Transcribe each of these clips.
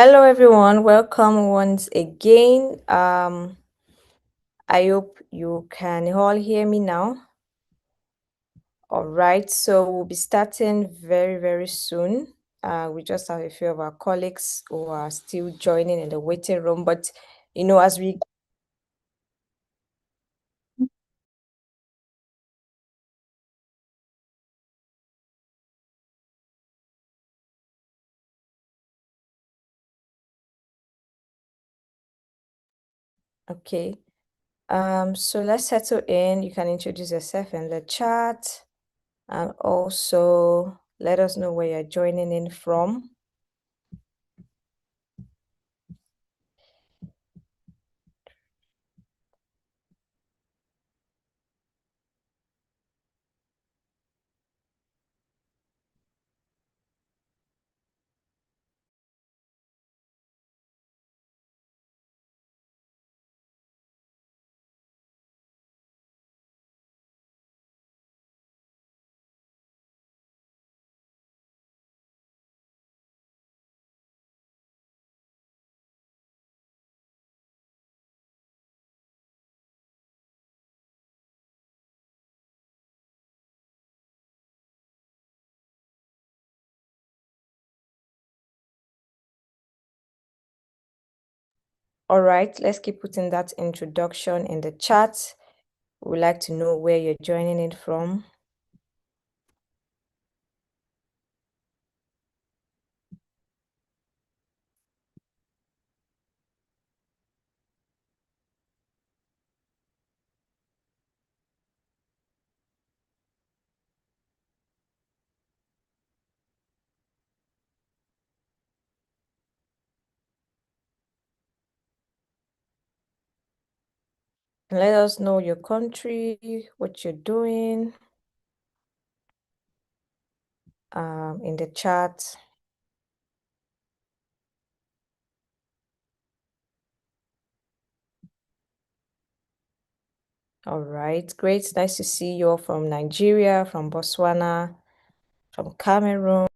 Hello, everyone. Welcome once again. I hope you can all hear me now. All right, so we'll be starting very, very soon. We just have a few of our colleagues who are still joining in the waiting room, but as we okay. So let's settle in. You can introduce yourself in the chat and also let us know where you're joining in from. All right, let's keep putting that introduction in the chat. We'd like to know where you're joining in from. And let us know your country, what you're doing in the chat. All right, great. Nice to see you all from Nigeria, from Botswana, from Cameroon.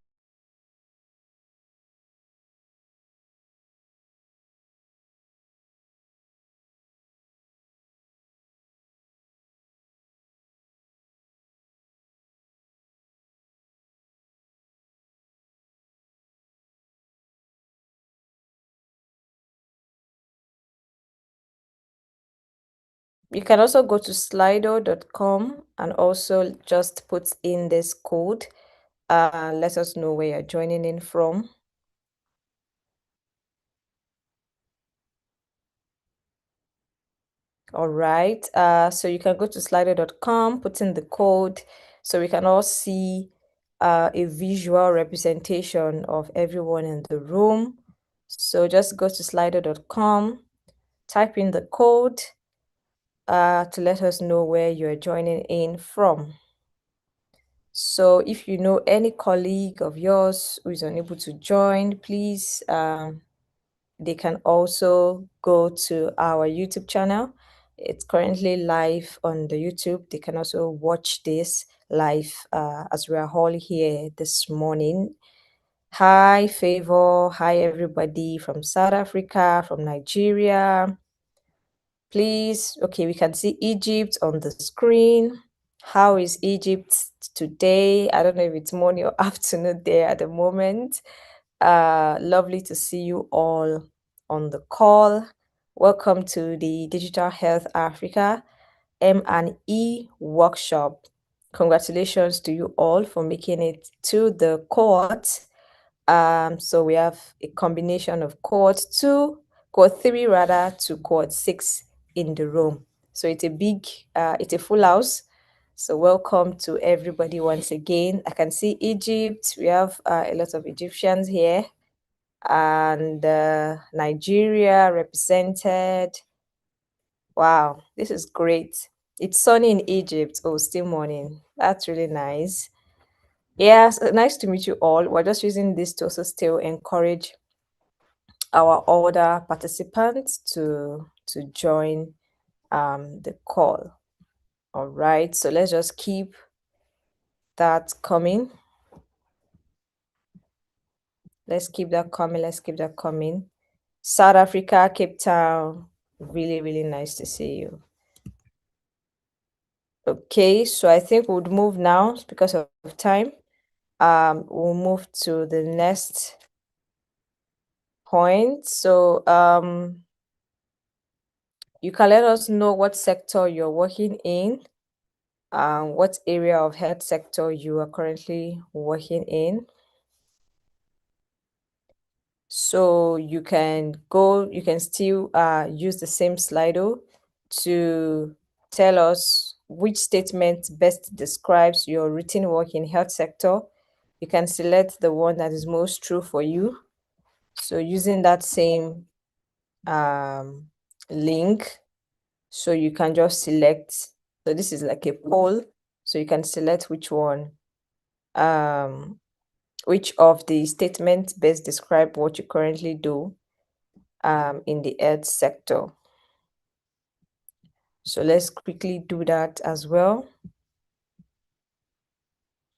You can also go to slido.com and also just put in this code. Let us know where you're joining in from. All right. So you can go to slido.com, put in the code so we can all see a visual representation of everyone in the room. So just go to slido.com, type in the code to let us know where you're joining in from. So if you know any colleague of yours who is unable to join, please they can also go to our YouTube channel. It's currently live on the YouTube. They can also watch this live as we are all here this morning. Hi, Favor. Hi, everybody from South Africa, from Nigeria. Please, okay, we can see Egypt on the screen. How is Egypt today? I don't know if it's morning or afternoon there at the moment. Lovely to see you all on the call. Welcome to the Digital Health Africa M&E workshop. Congratulations to you all for making it to the cohort. So we have a combination of cohort 2, cohort 3 rather, to cohort 6 in the room. So it's a full house. So welcome to everybody once again. I can see Egypt. We have a lot of Egyptians here and Nigeria represented. Wow, this is great. It's sunny in Egypt. Oh, still morning. That's really nice. Yeah, so nice to meet you all. We're just using this to also still encourage our older participants to join the call. All right, so let's just keep that coming. Let's keep that coming. Let's keep that coming. South Africa, Cape Town. Really, really nice to see you. Okay, so I think we'll move now because of time. We'll move to the next point. So, you can let us know what sector you're working in, what area of health sector you are currently working in. So you can still use the same Slido to tell us which statement best describes your routine work in health sector. You can select the one that is most true for you. So using that same um, link, so you can just select. So this is like a poll. So you can select um, which of the statements best describe what you currently do in the health sector. So let's quickly do that as well.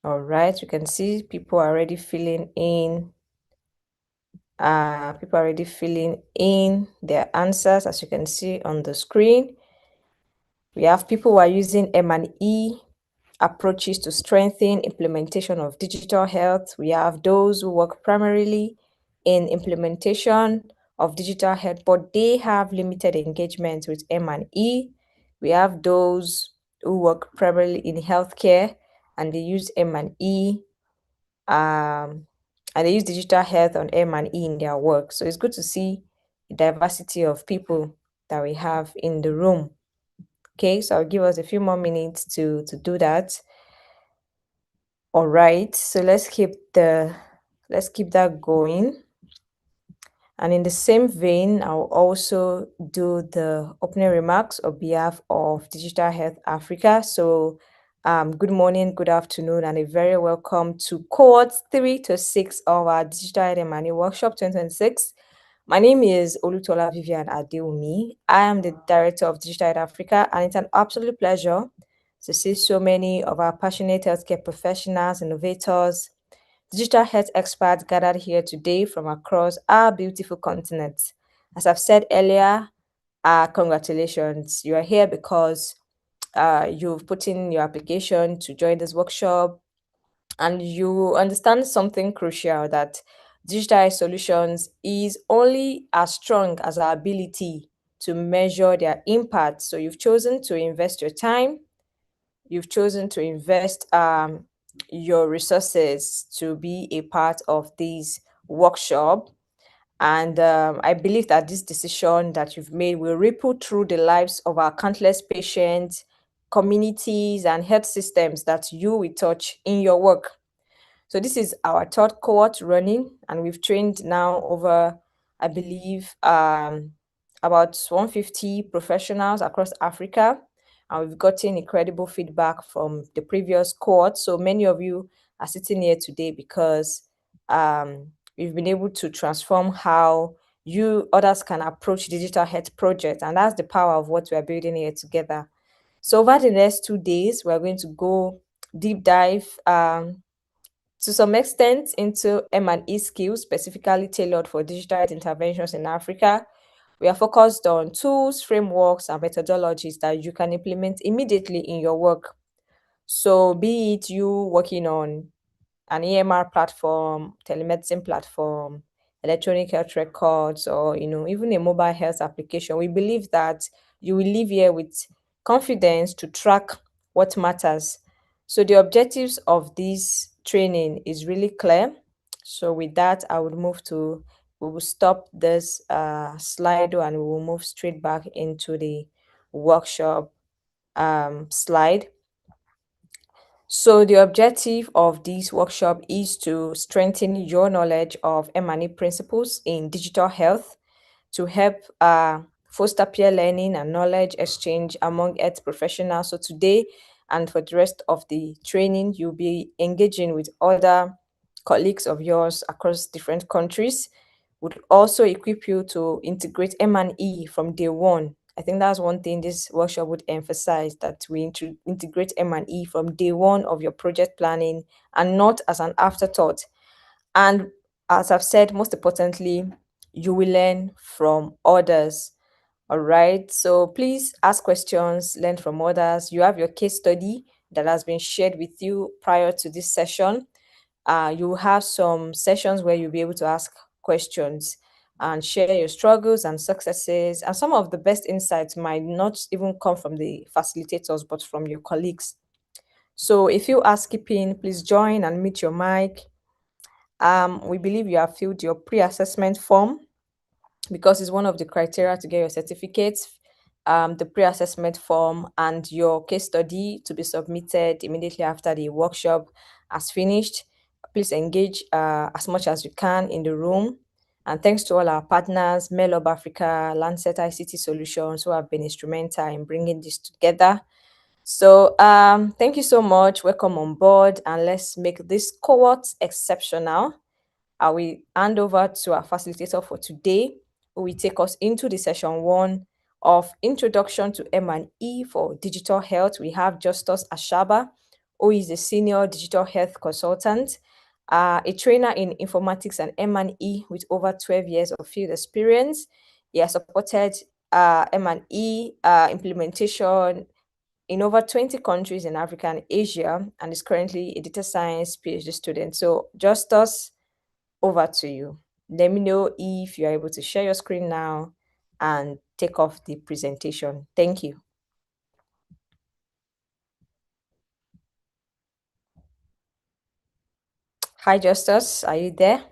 All right, you can see people are already filling in. People are already filling in their answers, as you can see on the screen. We have people who are using M&E approaches to strengthen implementation of digital health. We have those who work primarily in implementation of digital health, but they have limited engagement with M&E. We have those who work primarily in healthcare and they use M&E, and they use digital health on M&E in their work. So it's good to see the diversity of people that we have in the room. Okay, so I'll give us a few more minutes to do that. All right, so let's keep that going. And in the same vein, I'll also do the opening remarks on behalf of Digital Health Africa. So good morning, good afternoon, and a very welcome to cohort 3 to 6 of our Digital Health and Money Workshop 2026. My name is Olutola Vivian Adeumi. I am the Director of Digital Health Africa, and it's an absolute pleasure to see so many of our passionate healthcare professionals, innovators, digital health experts gathered here today from across our beautiful continent. As I've said earlier, congratulations. You are here because you've put in your application to join this workshop and you understand something crucial that digital solutions is only as strong as our ability to measure their impact. So you've chosen to invest your time, you've chosen to invest your resources to be a part of this workshop. And I believe that this decision that you've made will ripple through the lives of our countless patients, communities, and health systems that you will touch in your work. So this is our third cohort running, and we've trained now over, I believe, about 150 professionals across Africa, and we've gotten incredible feedback from the previous cohort. So many of you are sitting here today because we've been able to transform how you others can approach digital health projects, and that's the power of what we are building here together. So over the next 2 days, we're going to go deep dive to some extent into M&E skills specifically tailored for digital health interventions in Africa. We are focused on tools, frameworks, and methodologies that you can implement immediately in your work. So be it you working on an EMR platform, telemedicine platform, electronic health records, or even a mobile health application, we believe that you will live here with confidence to track what matters. So the objectives of this training is really clear. So with that, we will stop this slide and we will move straight back into the workshop slide. So the objective of this workshop is to strengthen your knowledge of M&E principles in digital health to help foster peer learning and knowledge exchange among health professionals. So today and for the rest of the training, you'll be engaging with other colleagues of yours across different countries. Would also equip you to integrate M&E from day one. I think that's one thing this workshop would emphasize, that we integrate M&E from day one of your project planning and not as an afterthought. And as I've said, most importantly, you will learn from others. All right. So please ask questions, learn from others. You have your case study that has been shared with you prior to this session. You will have some sessions where you'll be able to ask questions and share your struggles and successes. And some of the best insights might not even come from the facilitators, but from your colleagues. So if you are skipping, please join and mute your mic. We believe you have filled your pre-assessment form because it's one of the criteria to get your certificates. The pre-assessment form and your case study to be submitted immediately after the workshop has finished. Please engage as much as you can in the room. And thanks to all our partners, Mail Up Africa, Lancet ICT Solutions, who have been instrumental in bringing this together. So thank you so much. Welcome on board, and let's make this cohort exceptional. I will hand over to our facilitator for today, who will take us into the session one of Introduction to M&E for Digital Health. We have Justus Ashaba, who is a senior digital health consultant, a trainer in informatics and M&E with over 12 years of field experience. He has supported M&E implementation in over 20 countries in Africa and Asia, and is currently a data science PhD student. So, Justus, over to you. Let me know if you're able to share your screen now and take off the presentation. Thank you. Hi, Justus. Are you there?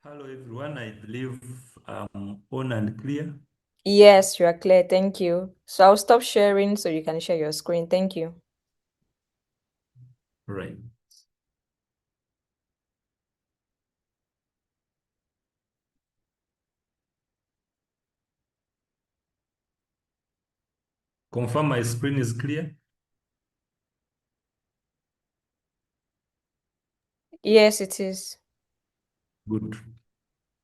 Hello everyone, I believe I'm on and clear. Yes, you are clear. Thank you. So I'll stop sharing so you can share your screen. Thank you. Right. Confirm my screen is clear. Yes, it is. Good.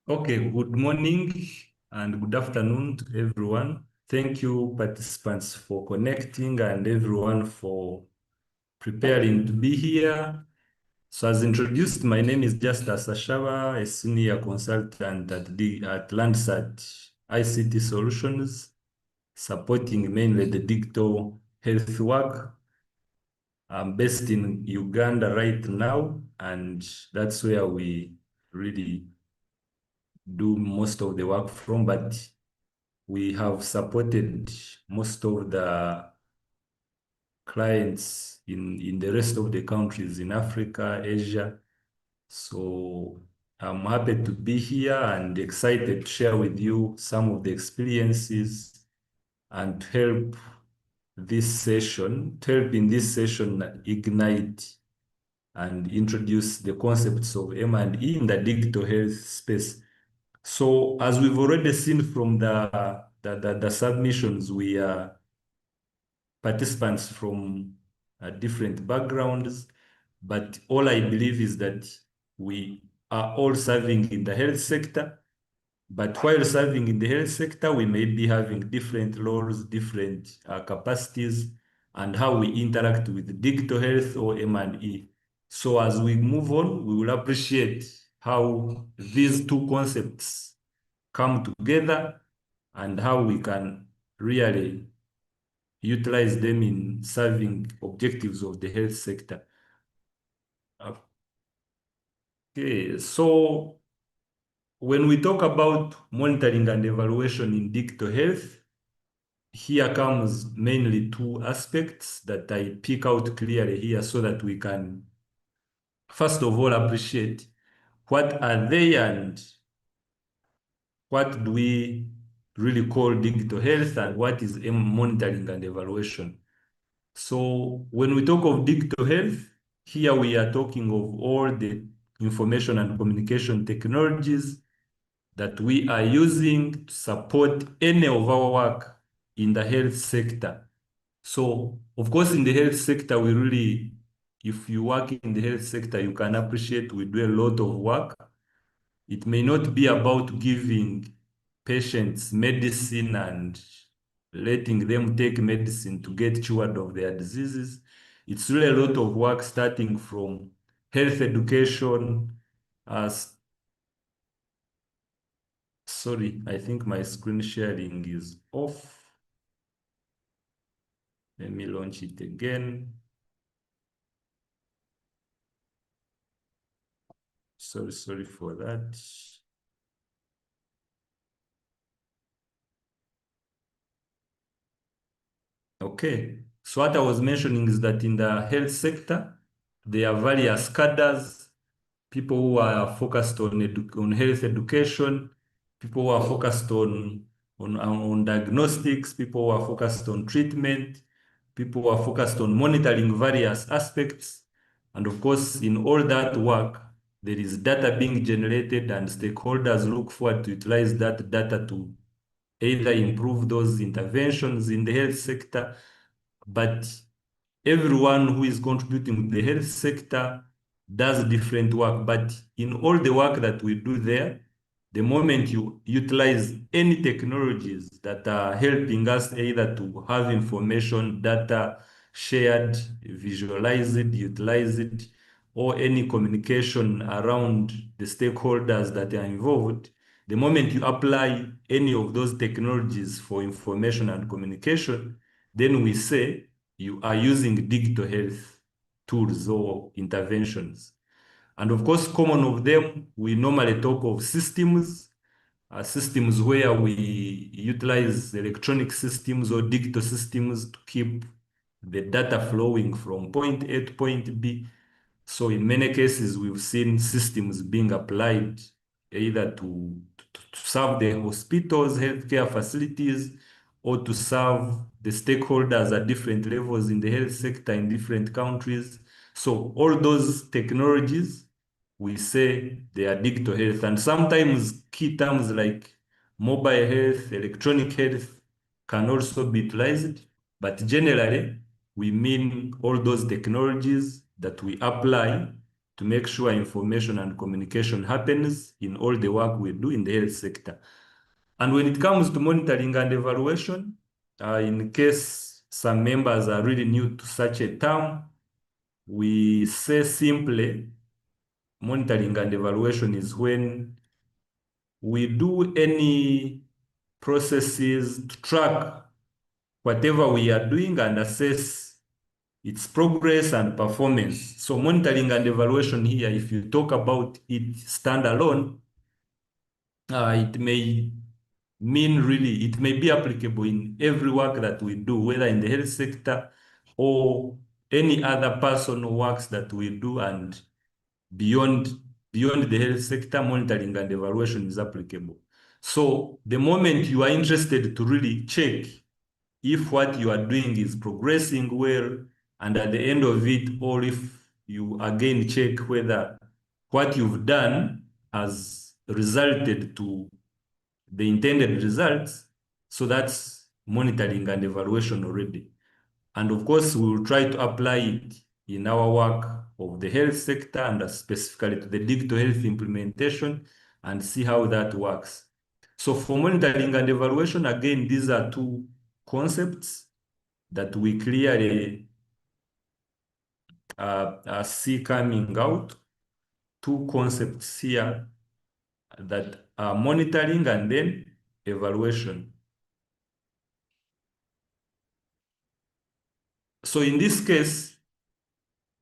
Okay, good morning and good afternoon to everyone. Thank you participants for connecting and everyone for preparing to be here. So as introduced, my name is Justus Ashaba, a senior consultant at Landsat ICT Solutions, supporting mainly the digital health work. I'm based in Uganda right now, and that's where we really do most of the work from. But we have supported most of the clients in the rest of the countries in Africa, Asia. So I'm happy to be here and excited to share with you some of the experiences and help in this session ignite and introduce the concepts of M&E in the digital health space. So as we've already seen from the submissions, we are participants from different backgrounds, but all I believe is that we are all serving in the health sector. But while serving in the health sector, we may be having different roles, different capacities, and how we interact with digital health or M&E. So as we move on, we will appreciate how these two concepts come together and how we can really utilize them in serving objectives of the health sector. Okay, so when we talk about monitoring and evaluation in digital health, here comes mainly two aspects that I pick out clearly here so that we can, first of all, appreciate what are they and what do we really call digital health and what is monitoring and evaluation. So when we talk of digital health, here we are talking of all the information and communication technologies that we are using to support any of our work in the health sector. So, of course, in the health sector, if you work in the health sector, you can appreciate we do a lot of work. It may not be about giving patients medicine and letting them take medicine to get cured of their diseases. it's really a lot of work starting from health education. Sorry, I think my screen sharing is off. Let me launch it again. Sorry for that. Okay. So what I was mentioning is that in the health sector, there are various cadres, people who are focused on on health education, people who are focused on diagnostics, people who are focused on treatment, people who are focused on monitoring various aspects. And of course, in all that work, there is data being generated and stakeholders look forward to utilize that data to either improve those interventions in the health sector, but everyone who is contributing to the health sector does different work. But in all the work that we do there, the moment you utilize any technologies that are helping us either to have information, data shared, visualize it, utilize it, or any communication around the stakeholders that are involved, the moment you apply any of those technologies for information and communication, then we say you are using digital health tools or interventions. And of course, common of them, we normally talk of systems, systems where we utilize electronic systems or digital systems to keep the data flowing from point A to point B. So in many cases, we've seen systems being applied either to serve the hospitals, healthcare facilities, or to serve the stakeholders at different levels in the health sector in different countries. So all those technologies, we say they are digital health. And sometimes key terms like mobile health, electronic health can also be utilized. But generally, we mean all those technologies that we apply to make sure information and communication happens in all the work we do in the health sector. And when it comes to monitoring and evaluation, in case some members are really new to such a term, we say simply monitoring and evaluation is when we do any processes to track whatever we are doing and assess its progress and performance. So monitoring and evaluation here, if you talk about it standalone, it may mean really, it may be applicable in every work that we do, whether in the health sector or any other personal works that we do, and beyond beyond the health sector, monitoring and evaluation is applicable. So the moment you are interested to really check if what you are doing is progressing well, and at the end of it, or if you again check whether what you've done has resulted to the intended results, so that's monitoring and evaluation already. And of course, we will try to apply it in our work of the health sector and specifically to the digital health implementation and see how that works. So for monitoring and evaluation, again, these are two concepts that we clearly see coming out. Two concepts here that are monitoring and then evaluation. So in this case,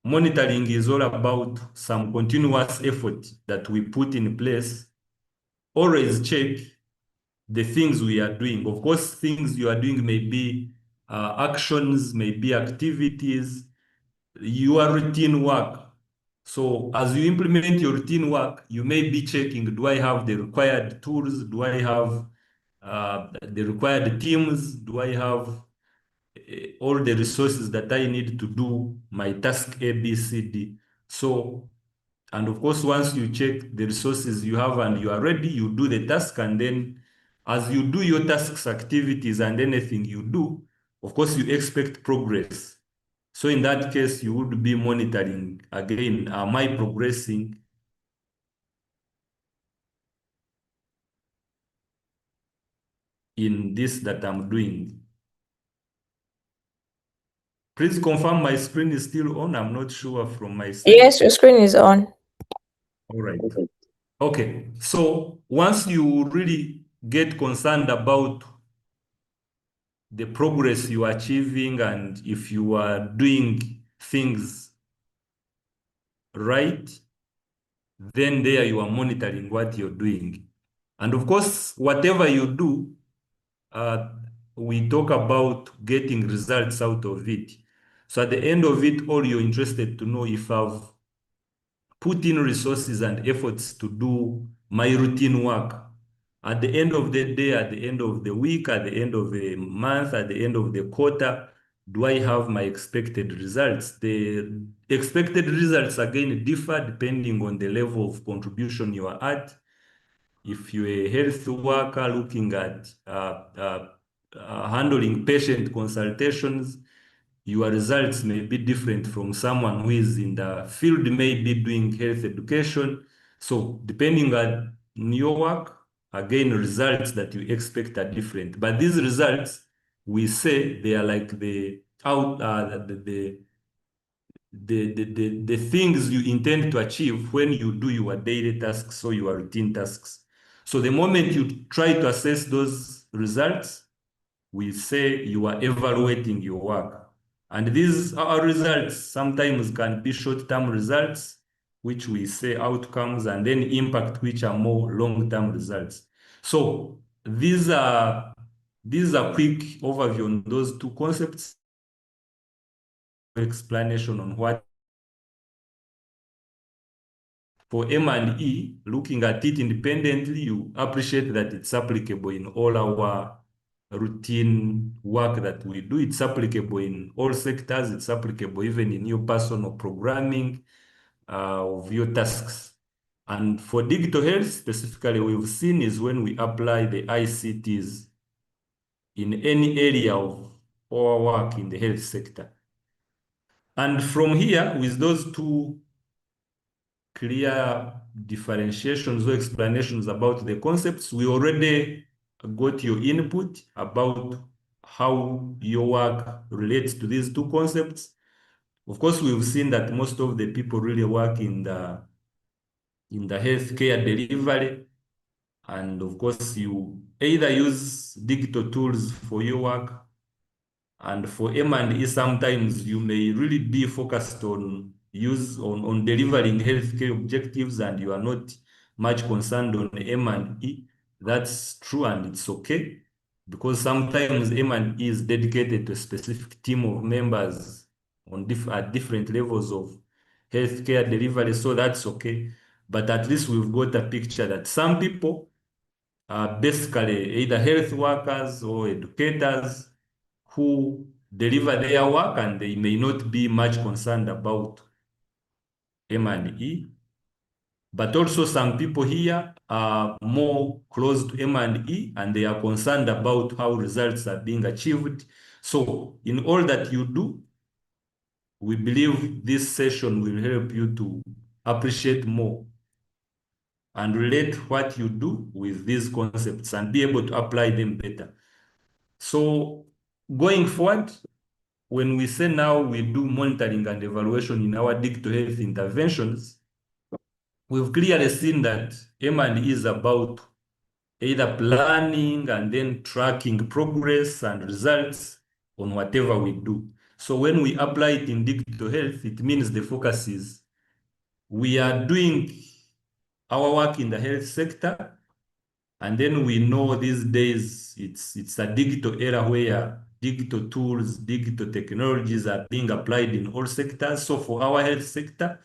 monitoring is all about some continuous effort that we put in place. Always check the things we are doing. Of course, things you are doing may be actions, may be activities, your routine work. So as you implement your routine work, you may be checking, do I have the required tools? Do I have the required teams? Do I have all the resources that I need to do my task A, B, C, D? So, and of course, once you check the resources you have and you are ready, you do the task. And then as you do your tasks, activities, and anything you do, of course, you expect progress. So in that case, you would be monitoring again, am I progressing in this that I'm doing? Please confirm my screen is still on. I'm not sure from my side. Yes, your screen is on. All right. Okay. So once you really get concerned about the progress you are achieving and if you are doing things right, then there you are monitoring what you're doing. And of course, whatever you do, uh, we talk about getting results out of it. So at the end of it, all you're interested to know if I've put in resources and efforts to do my routine work. At the end of the day, at the end of the week, at the end of the month, at the end of the quarter, do I have my expected results? The expected results again differ depending on the level of contribution you are at. If you're a health worker looking at handling patient consultations, your results may be different from someone who is in the field, may be doing health education. So depending on your work, again, results that you expect are different. But these results, we say they are like the out the things you intend to achieve when you do your daily tasks or your routine tasks. So the moment you try to assess those results, we say you are evaluating your work. And these are results sometimes can be short-term results, which we say outcomes, and then impact, which are more long-term results. So these are quick overview on those two concepts, explanation on what for M and E, looking at it independently, you appreciate that it's applicable in all our routine work that we do. It's applicable in all sectors. It's applicable even in your personal programming of your tasks. And for digital health, specifically, we've seen is when we apply the ICTs in any area of our work in the health sector. And from here, with those two clear differentiations or explanations about the concepts, we already got your input about how your work relates to these two concepts. Of course, we've seen that most of the people really work in the healthcare delivery. And of course, you either use digital tools for your work, and for M&E, sometimes you may really be focused on delivering healthcare objectives and you are not much concerned on M&E. That's true and it's okay because sometimes M&E is dedicated to a specific team of members at different levels of healthcare delivery, so that's okay. But at least we've got a picture that some people are basically either health workers or educators who deliver their work and they may not be much concerned about M&E. But also some people here are more close to M&E and they are concerned about how results are being achieved. So in all that you do, we believe this session will help you to appreciate more and relate what you do with these concepts and be able to apply them better. So going forward, when we say now we do monitoring and evaluation in our digital health interventions, we've clearly seen that M&E is about either planning and then tracking progress and results on whatever we do. So when we apply it in digital health, it means the focus is we are doing our work in the health sector. And then we know these days it's a digital era where digital tools, digital technologies are being applied in all sectors. So for our health sector,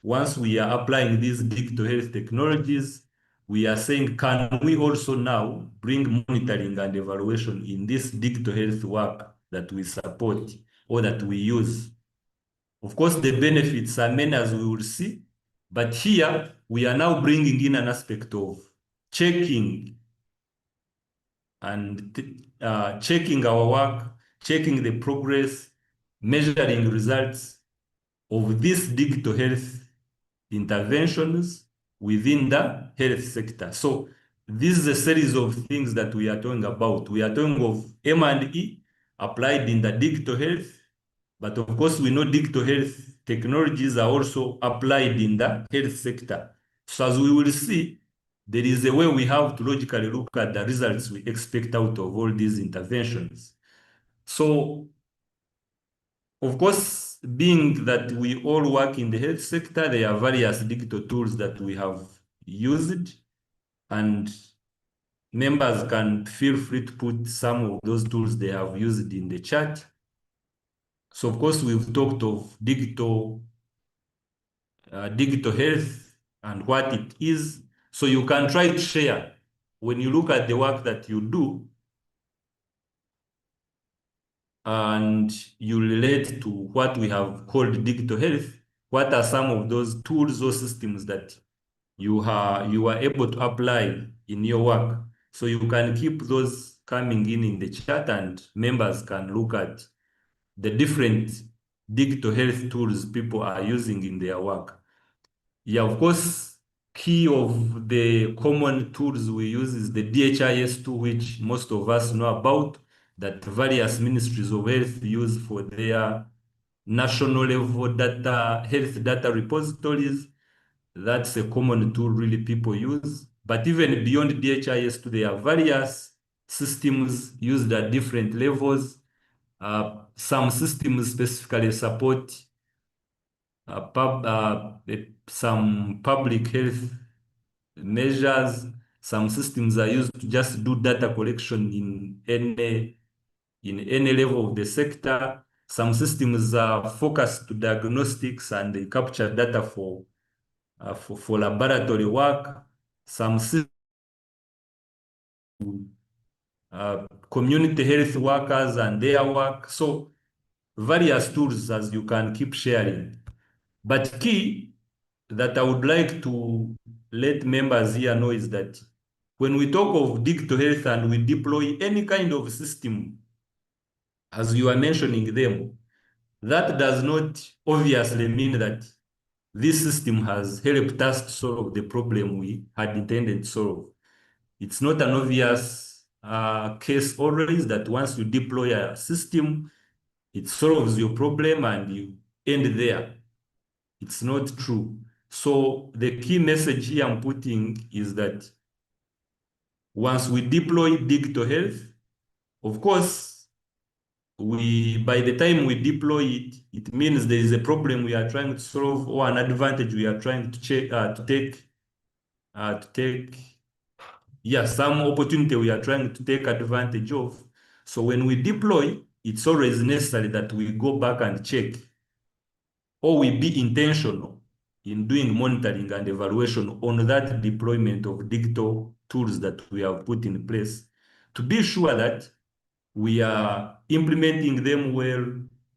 once we are applying these digital health technologies, we are saying, can we also now bring monitoring and evaluation in this digital health work that we support or that we use? Of course, the benefits are many as we will see, but here we are now bringing in an aspect of checking and checking our work, checking the progress, measuring results of these digital health interventions within the health sector. So this is a series of things that we are talking about. We are talking of M&E applied in the digital health. But of course, we know digital health technologies are also applied in the health sector. So as we will see, there is a way we have to logically look at the results we expect out of all these interventions. So, of course, being that we all work in the health sector, there are various digital tools that we have used, and members can feel free to put some of those tools they have used in the chat. So, of course, we've talked of digital health and what it is. So you can try to share when you look at the work that you do and you relate to what we have called digital health. What are some of those tools or systems that you are able to apply in your work? So you can keep those coming in the chat, and members can look at the different digital health tools people are using in their work. Yeah, of course, key of the common tools we use is the DHIS tool, which most of us know about, that various ministries of health use for their national level data, health data repositories. That's a common tool really people use. But even beyond DHIS2, there are various systems used at different levels. Some systems specifically support some public health measures. Some systems are used to just do data collection in any level of the sector. Some systems are focused to diagnostics and they capture data for laboratory work. Some community health workers and their work. So various tools as you can keep sharing. But key that I would like to let members here know is that when we talk of digital health and we deploy any kind of system, as you are mentioning them, that does not obviously mean that this system has helped us to solve the problem we had intended to solve. It's not an obvious case always that once you deploy a system, it solves your problem and you end there. It's not true. So the key message here I'm putting is that once we deploy digital health, of course, by the time we deploy it, it means there is a problem we are trying to solve or an advantage we are trying to take, yeah, some opportunity we are trying to take advantage of. So when we deploy, it's always necessary that we go back and check, or we be intentional in doing monitoring and evaluation on that deployment of digital tools that we have put in place to be sure that we are implementing them well,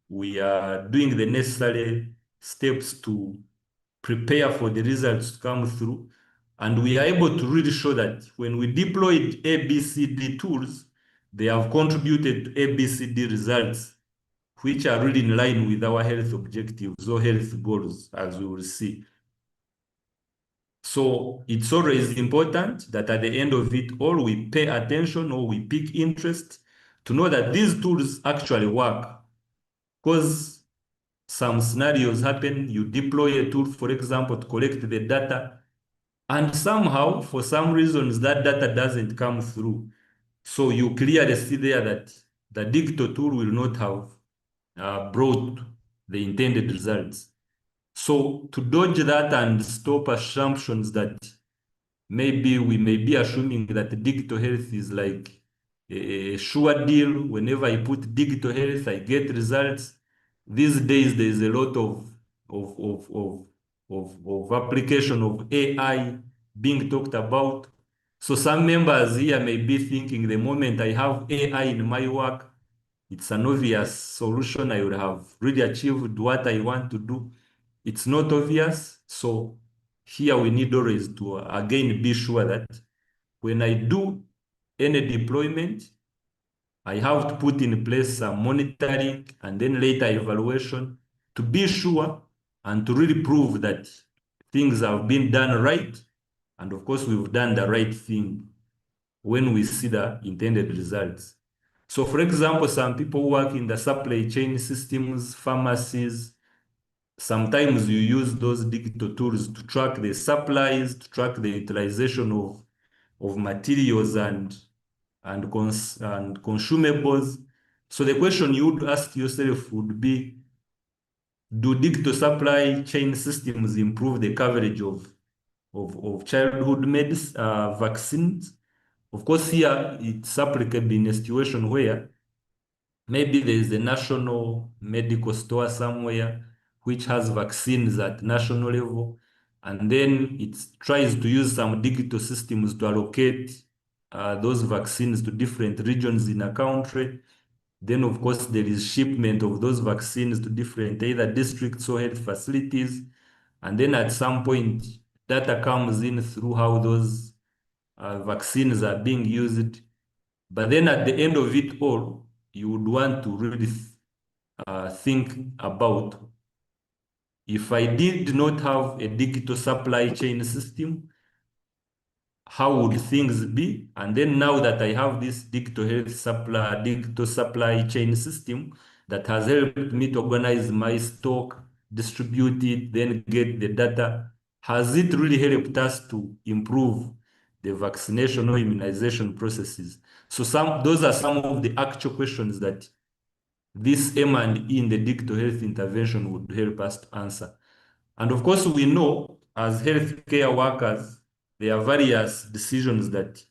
we are doing the necessary steps to prepare for the results to come through, and we are able to really show that when we deployed ABCD tools, they have contributed to ABCD results, which are really in line with our health objectives or health goals, as we will see. So it's always important that at the end of it all, we pay attention or we pick interest to know that these tools actually work. Because some scenarios happen, you deploy a tool, for example, to collect the data, and somehow, for some reasons, that data doesn't come through. So you clearly see there that the digital tool will not have brought the intended results. So to dodge that and stop assumptions that maybe we may be assuming that digital health is like a sure deal. Whenever I put digital health, I get results. These days, there is a lot of, of, of, of application of AI being talked about. So some members here may be thinking the moment I have AI in my work, it's an obvious solution. I would have really achieved what I want to do. It's not obvious. So here we need always to again be sure that when I do any deployment, I have to put in place some monitoring and then later evaluation to be sure and to really prove that things have been done right. And of course, we've done the right thing when we see the intended results. So for example, some people who work in the supply chain systems, pharmacies, sometimes you use those digital tools to track the supplies, to track the utilization of materials and consumables. So the question you would ask yourself would be, do digital supply chain systems improve the coverage of childhood vaccines? Of course, here it's applicable in a situation where maybe there is a national medical store somewhere which has vaccines at national level, and then it tries to use some digital systems to allocate those vaccines to different regions in a country. Then, of course, there is shipment of those vaccines to different either districts or health facilities. And then at some point, data comes in through how those vaccines are being used. But then at the end of it all, you would want to really think about, if I did not have a digital supply chain system, how would things be? And then now that I have this digital supply chain system that has helped me to organize my stock, distribute it, then get the data, has it really helped us to improve the vaccination or immunization processes? So those are some of the actual questions that this M&E in the digital health intervention would help us to answer. And of course, we know as healthcare workers, there are various decisions that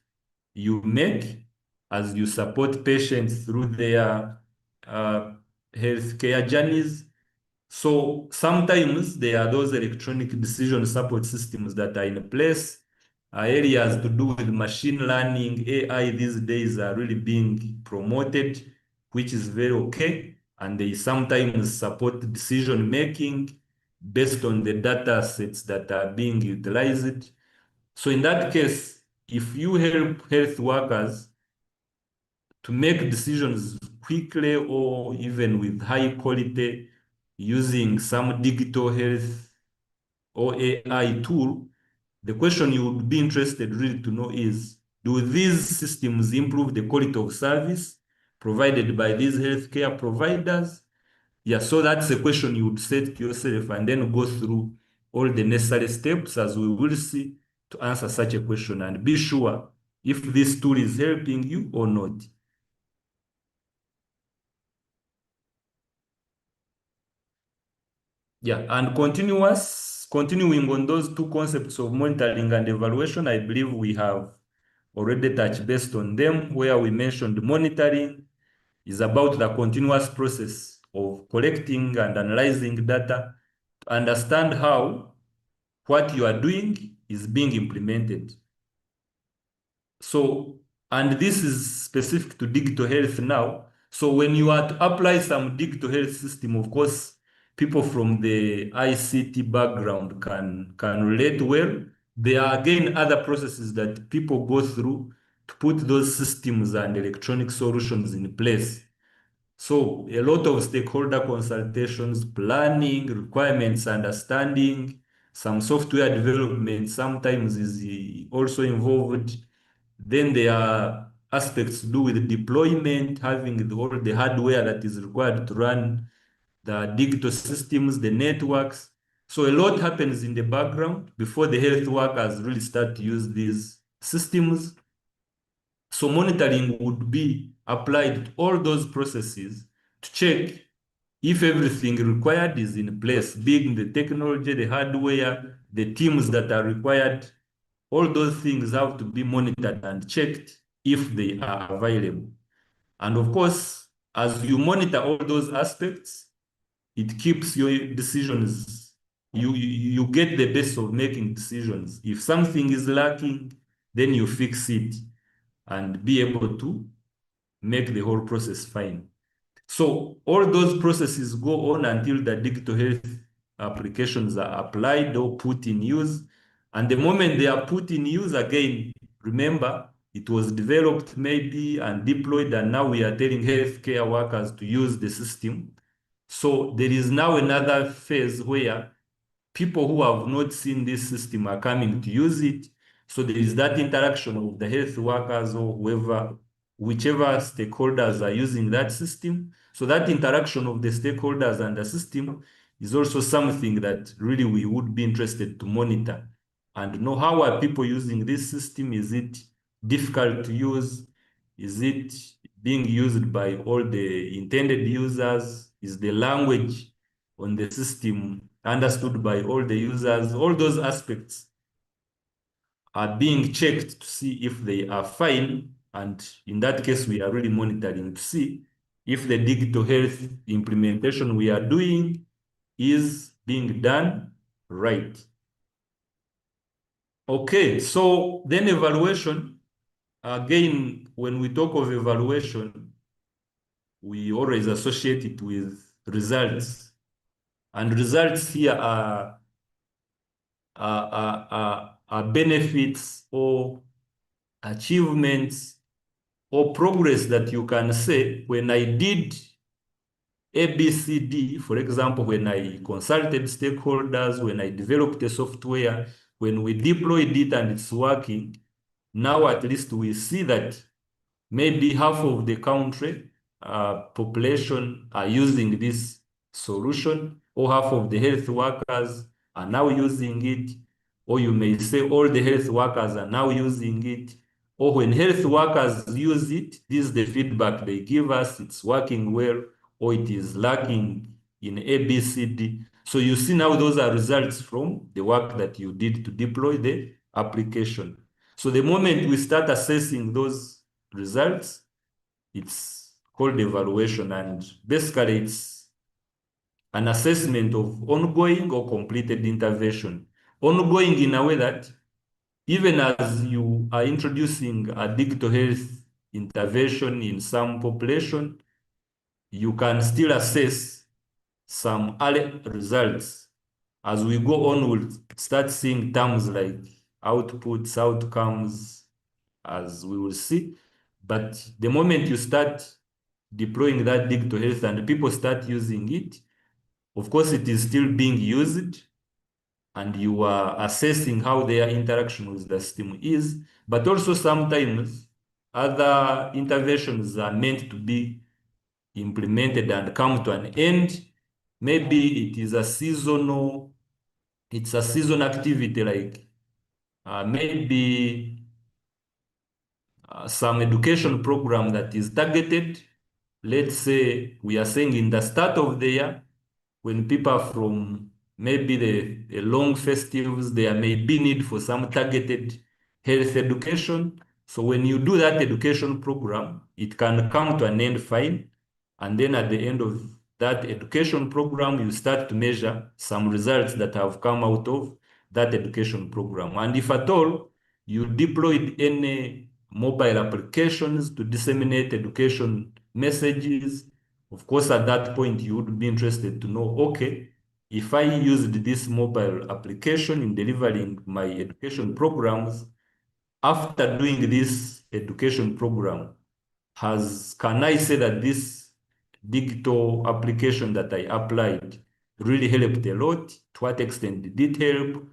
you make as you support patients through their uh, healthcare journeys. So sometimes there are those electronic decision support systems that are in place. Areas to do with machine learning, AI these days are really being promoted, which is very okay. And they sometimes support decision making based on the data sets that are being utilized. So in that case, if you help health workers to make decisions quickly or even with high quality using some digital health or AI tool, the question you would be interested really to know is, do these systems improve the quality of service provided by these healthcare providers? Yeah, so that's a question you would set to yourself and then go through all the necessary steps as we will see to answer such a question and be sure if this tool is helping you or not. Yeah, and continuing on those two concepts of monitoring and evaluation, I believe we have already touched based on them, where we mentioned monitoring is about the continuous process of collecting and analyzing data to understand how what you are doing is being implemented. So, and this is specific to digital health now. So when you are to apply some digital health system, of course, people from the ICT background can relate well. There are again other processes that people go through to put those systems and electronic solutions in place. So a lot of stakeholder consultations, planning, requirements, understanding, some software development sometimes is also involved. Then there are aspects to do with deployment, having all the hardware that is required to run the digital systems, the networks. So a lot happens in the background before the health workers really start to use these systems. So monitoring would be applied to all those processes to check if everything required is in place, being the technology, the hardware, the teams that are required. All those things have to be monitored and checked if they are available. And of course, as you monitor all those aspects, it keeps your decisions. You get the best of making decisions. If something is lacking, then you fix it and be able to make the whole process fine. So all those processes go on until the digital health applications are applied or put in use. And the moment they are put in use, again, remember, it was developed maybe and deployed, and now we are telling healthcare workers to use the system. So there is now another phase where people who have not seen this system are coming to use it. So there is that interaction of the health workers or whoever whichever stakeholders are using that system. So that interaction of the stakeholders and the system is also something that really we would be interested to monitor and know how are people using this system. Is it difficult to use? Is it being used by all the intended users? Is the language on the system understood by all the users? All those aspects are being checked to see if they are fine. And in that case, we are really monitoring to see if the digital health implementation we are doing is being done right. Okay, so then evaluation. Again, when we talk of evaluation, we always associate it with results. And results here are benefits or achievements or progress that you can say, when I did ABCD, for example, when I consulted stakeholders, when I developed a software, when we deployed it and it's working, now at least we see that maybe half of the country population are using this solution, or half of the health workers are now using it, or you may say all the health workers are now using it, or when health workers use it, this is the feedback they give us, it's working well, or it is lacking in ABCD. So you see now those are results from the work that you did to deploy the application. So the moment we start assessing those results, it's called evaluation, and basically it's an assessment of ongoing or completed intervention. Ongoing in a way that even as you are introducing a digital health intervention in some population, you can still assess some early results. As we go on, we'll start seeing terms like outputs, outcomes, as we will see. But the moment you start deploying that digital health and people start using it, of course, it is still being used and you are assessing how their interaction with the system is. But also sometimes other interventions are meant to be implemented and come to an end. Maybe it is a seasonal, it's a season activity, like maybe some education program that is targeted. Let's say we are saying in the start of the year, when people are from maybe the long festives, there may be need for some targeted health education. So when you do that education program, it can come to an end fine. And then at the end of that education program, you start to measure some results that have come out of that education program. And if at all you deployed any mobile applications to disseminate education messages, of course, at that point, you would be interested to know, okay, if I used this mobile application in delivering my education programs, after doing this education program, can I say that this digital application that I applied really helped a lot? To what extent did it help?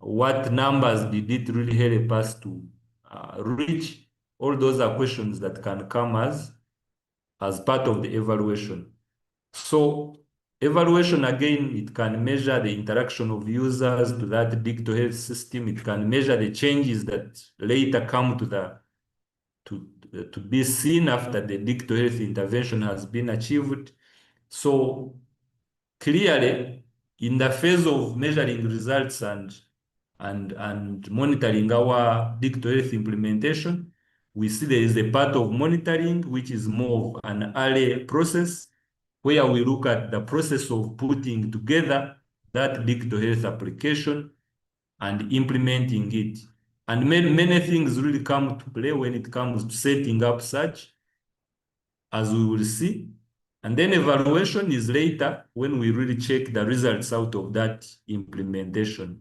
What numbers did it really help us to reach? All those are questions that can come as part of the evaluation. So evaluation, again, it can measure the interaction of users to that digital health system. It can measure the changes that later come to be seen after the digital health intervention has been achieved. So clearly, in the phase of measuring results and monitoring our digital health implementation, we see there is a part of monitoring which is more of an early process, where we look at the process of putting together that digital health application and implementing it. And many things really come to play when it comes to setting up such, as we will see. And then evaluation is later, when we really check the results out of that implementation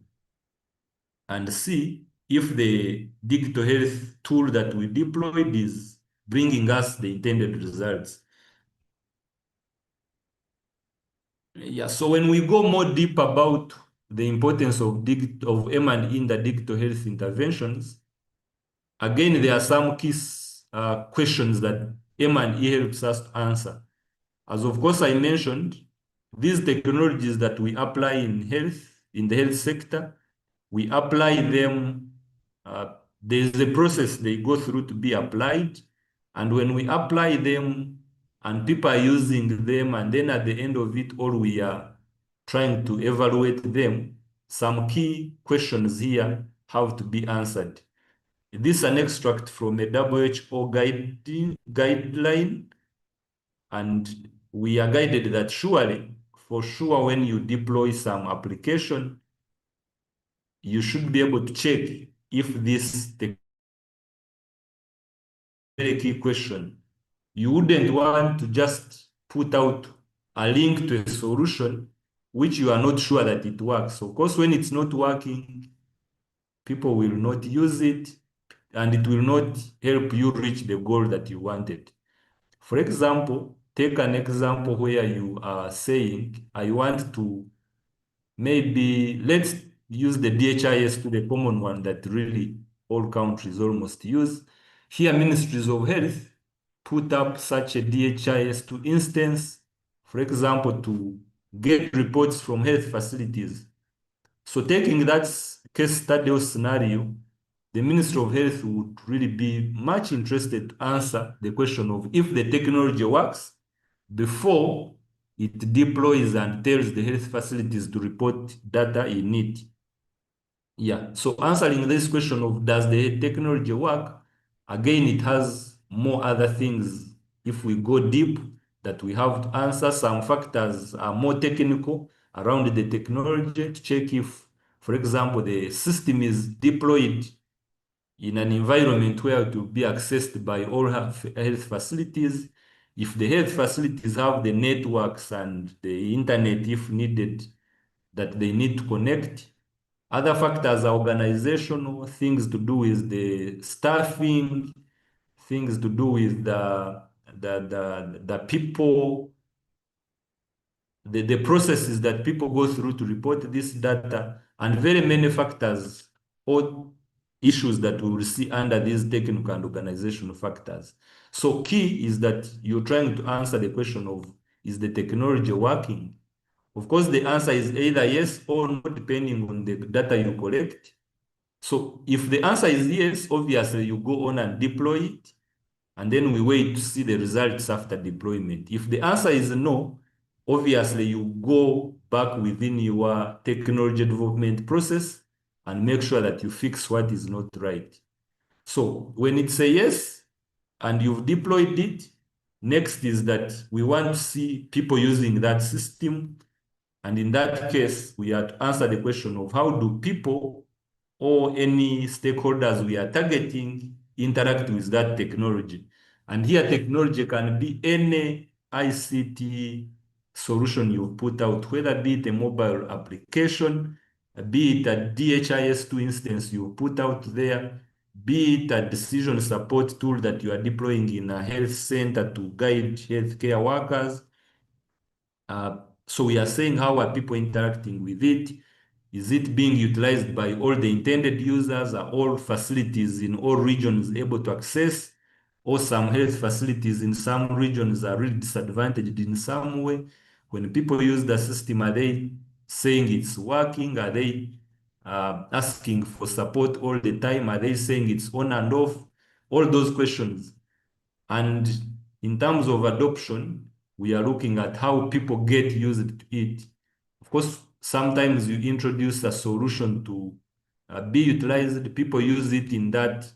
and see if the digital health tool that we deployed is bringing us the intended results. Yeah, so when we go more deep about the importance of M&E in the digital health interventions, again, there are some questions that M&E helps us to answer. As of course I mentioned, these technologies that we apply in health, in the health sector, we apply them, there's a process they go through to be applied. And when we apply them and people are using them, and then at the end of it all, we are trying to evaluate them, some key questions here have to be answered. This is an extract from a WHO guideline, and we are guided that surely, for sure, when you deploy some application, you should be able to check if this very key question. You wouldn't want to just put out a link to a solution which you are not sure that it works. Of course, when it's not working, people will not use it, and it will not help you reach the goal that you wanted. For example, take an example where you are saying, I want to, maybe let's use the DHIS to the common one that really all countries almost use. Here, ministries of health put up such a DHIS2 instance, for example, to get reports from health facilities. So taking that case study or scenario, the Ministry of Health would really be much interested to answer the question of if the technology works before it deploys and tells the health facilities to report data in it. Yeah, so answering this question of does the technology work, again, it has more other things. If we go deep, that we have to answer, some factors are more technical around the technology to check if, for example, the system is deployed in an environment where it will be accessed by all health facilities. If the health facilities have the networks and the internet, if needed, that they need to connect. Other factors are organizational, things to do with the staffing, things to do with the people, the processes that people go through to report this data, and very many factors or issues that we will see under these technical and organizational factors. So key is that you're trying to answer the question of, is the technology working? Of course, the answer is either yes or no, depending on the data you collect. So if the answer is yes, obviously you go on and deploy it, and then we wait to see the results after deployment. If the answer is no, obviously you go back within your technology development process and make sure that you fix what is not right. So when it's a yes and you've deployed it, next is that we want to see people using that system. And in that case, we have to answer the question of how do people or any stakeholders we are targeting interact with that technology. And here technology can be any ICT solution you put out, whether be it a mobile application, be it a DHIS2 instance you put out there, be it a decision support tool that you are deploying in a health center to guide healthcare workers. So we are saying, how are people interacting with it? Is it being utilized by all the intended users? Are all facilities in all regions able to access? Or some health facilities in some regions are really disadvantaged in some way? When people use the system, are they saying it's working? Are they asking for support all the time? Are they saying it's on and off? All those questions. And in terms of adoption, we are looking at how people get used to it. Of course, sometimes you introduce a solution to be utilized, people use it in that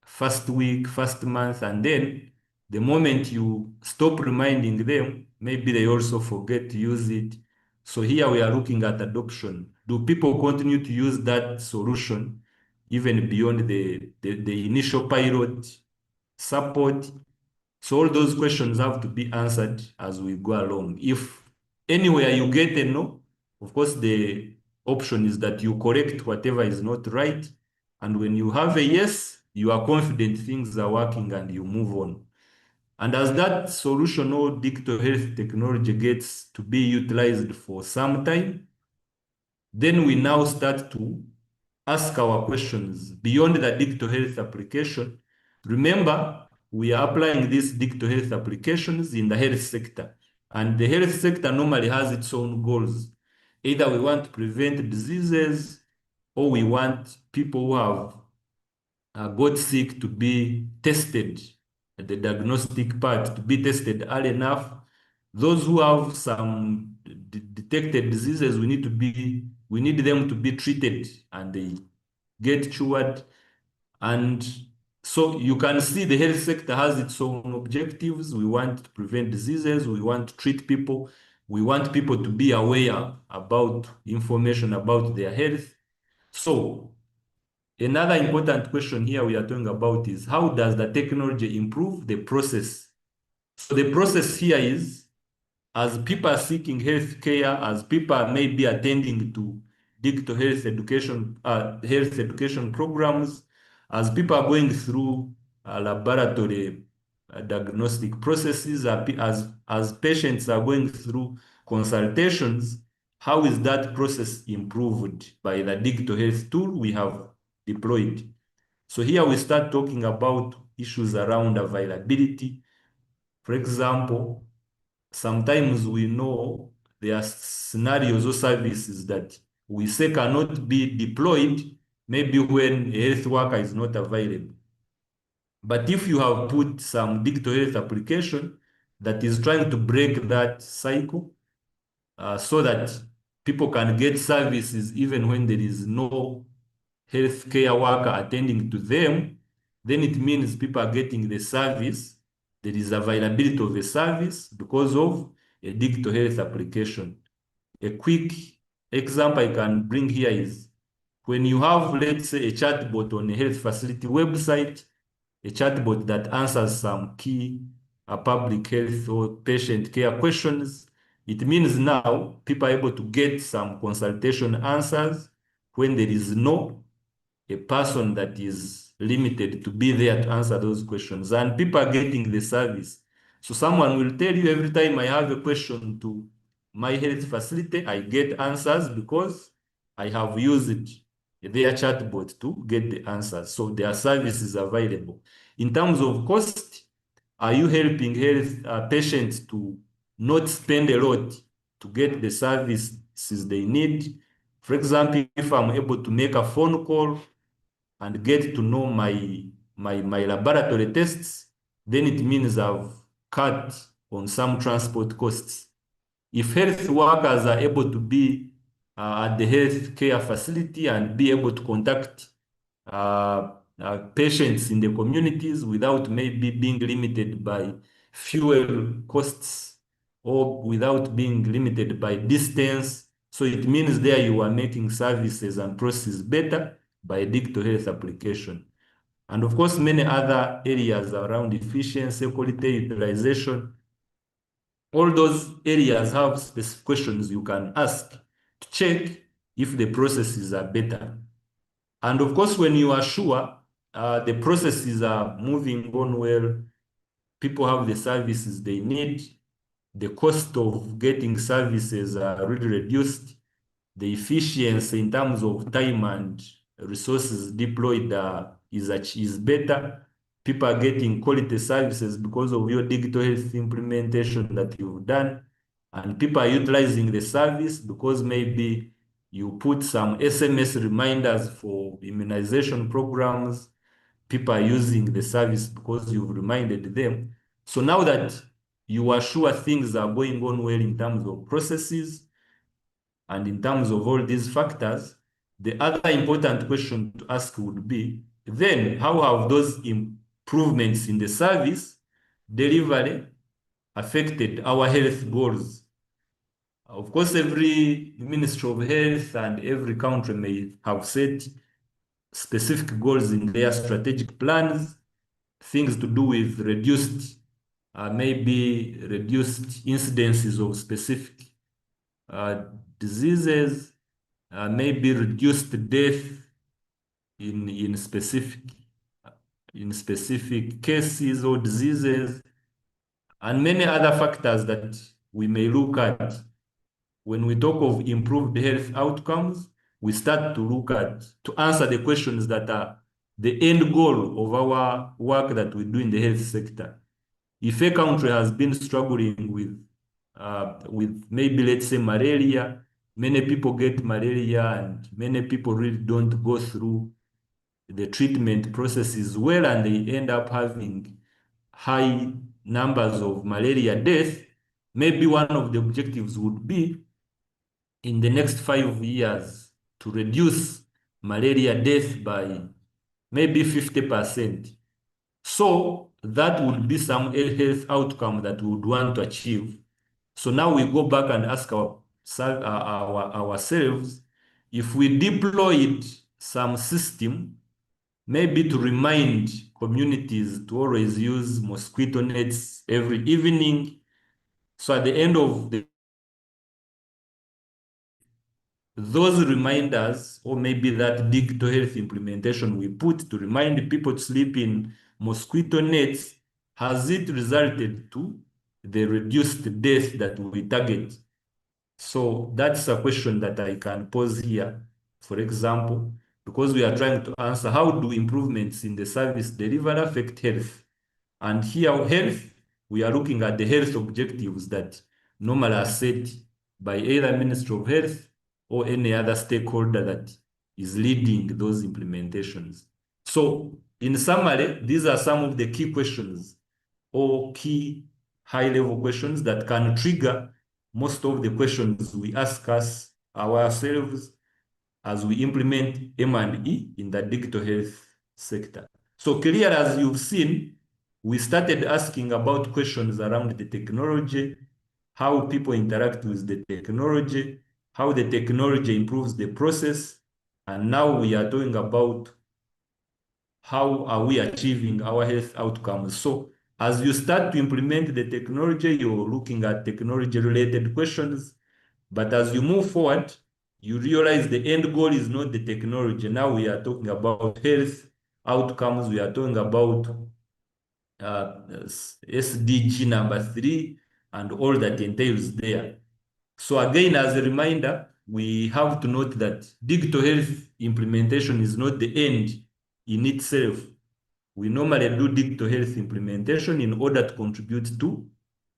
first week, first month, and then the moment you stop reminding them, maybe they also forget to use it. So here we are looking at adoption. Do people continue to use that solution even beyond the initial pilot support? So all those questions have to be answered as we go along. If anywhere you get a no, of course, the option is that you correct whatever is not right. And when you have a yes, you are confident things are working and you move on. And as that solution or digital health technology gets to be utilized for some time, then we now start to ask our questions beyond the digital health application. Remember, we are applying these digital health applications in the health sector. And the health sector normally has its own goals. Either we want to prevent diseases or we want people who have got sick to be tested, the diagnostic part to be tested early enough. Those who have some detected diseases, we need them to be treated and they get cured. And so you can see the health sector has its own objectives. We want to prevent diseases, we want to treat people, we want people to be aware about information about their health. So another important question here we are talking about is how does the technology improve the process? So the process here is as people are seeking health care, as people are maybe attending to digital health education programs, as people are going through laboratory diagnostic processes, as patients are going through consultations, how is that process improved by the digital health tool we have deployed? So here we start talking about issues around availability. For example, sometimes we know there are scenarios or services that we say cannot be deployed, maybe when a health worker is not available. But if you have put some digital health application that is trying to break that cycle, so that people can get services even when there is no healthcare worker attending to them, then it means people are getting the service. There is availability of the service because of a digital health application. A quick example I can bring here is when you have, let's say, a chatbot on a health facility website, a chatbot that answers some key public health or patient care questions, it means now people are able to get some consultation answers when there is no a person that is limited to be there to answer those questions, and people are getting the service. So someone will tell you every time I have a question to my health facility, I get answers because I have used their chatbot to get the answers. So their service is available. In terms of cost, are you helping health patients to not spend a lot to get the services they need? For example, if I'm able to make a phone call and get to know my laboratory tests, then it means I've cut on some transport costs. If health workers are able to be at the health care facility and be able to contact patients in the communities without maybe being limited by fuel costs or without being limited by distance, so it means there you are making services and processes better by digital health application. And of course, many other areas around efficiency, quality, utilization, all those areas have specific questions you can ask to check if the processes are better. And of course, when you are sure the processes are moving on well, people have the services they need, the cost of getting services are really reduced, the efficiency in terms of time and resources deployed is better. People are getting quality services because of your digital health implementation that you've done. And people are utilizing the service because maybe you put some SMS reminders for immunization programs. People are using the service because you've reminded them. So now that you are sure things are going on well in terms of processes, and in terms of all these factors, the other important question to ask would be, then how have those improvements in the service delivery affected our health goals? Of course, every Ministry of Health and every country may have set specific goals in their strategic plans, things to do with maybe reduced incidences of specific uh, diseases, maybe reduced death in, in specific in specific cases or diseases, and many other factors that we may look at. When we talk of improved health outcomes, we start to look at to answer the questions that are the end goal of our work that we do in the health sector. If a country has been struggling with maybe, let's say, malaria, many people get malaria and many people really don't go through the treatment processes well, and they end up having high numbers of malaria death. Maybe one of the objectives would be in the next 5 years to reduce malaria death by maybe 50%. So that would be some health outcome that we would want to achieve. So now we go back and ask ourselves if we deployed some system, maybe to remind communities to always use mosquito nets every evening. So at the end of those reminders, or maybe that digital health implementation we put to remind people to sleep in mosquito nets, has it resulted to the reduced death that we target? So that's a question that I can pose here, for example, because we are trying to answer how do improvements in the service delivery affect health? And here, health, we are looking at the health objectives that normally are set by either Ministry of Health or any other stakeholder that is leading those implementations. So, in summary, these are some of the key questions or key high-level questions that can trigger most of the questions we ask ourselves as we implement M&E in the digital health sector. So clear as you've seen, we started asking about questions around the technology, how people interact with the technology, how the technology improves the process, and now we are talking about how are we achieving our health outcomes. So as you start to implement the technology, you're looking at technology-related questions. But as you move forward, you realize the end goal is not the technology. Now we are talking about health outcomes. We are talking about SDG number 3 and all that entails there. So again, as a reminder, we have to note that digital health implementation is not the end in itself. We normally do digital health implementation in order to contribute to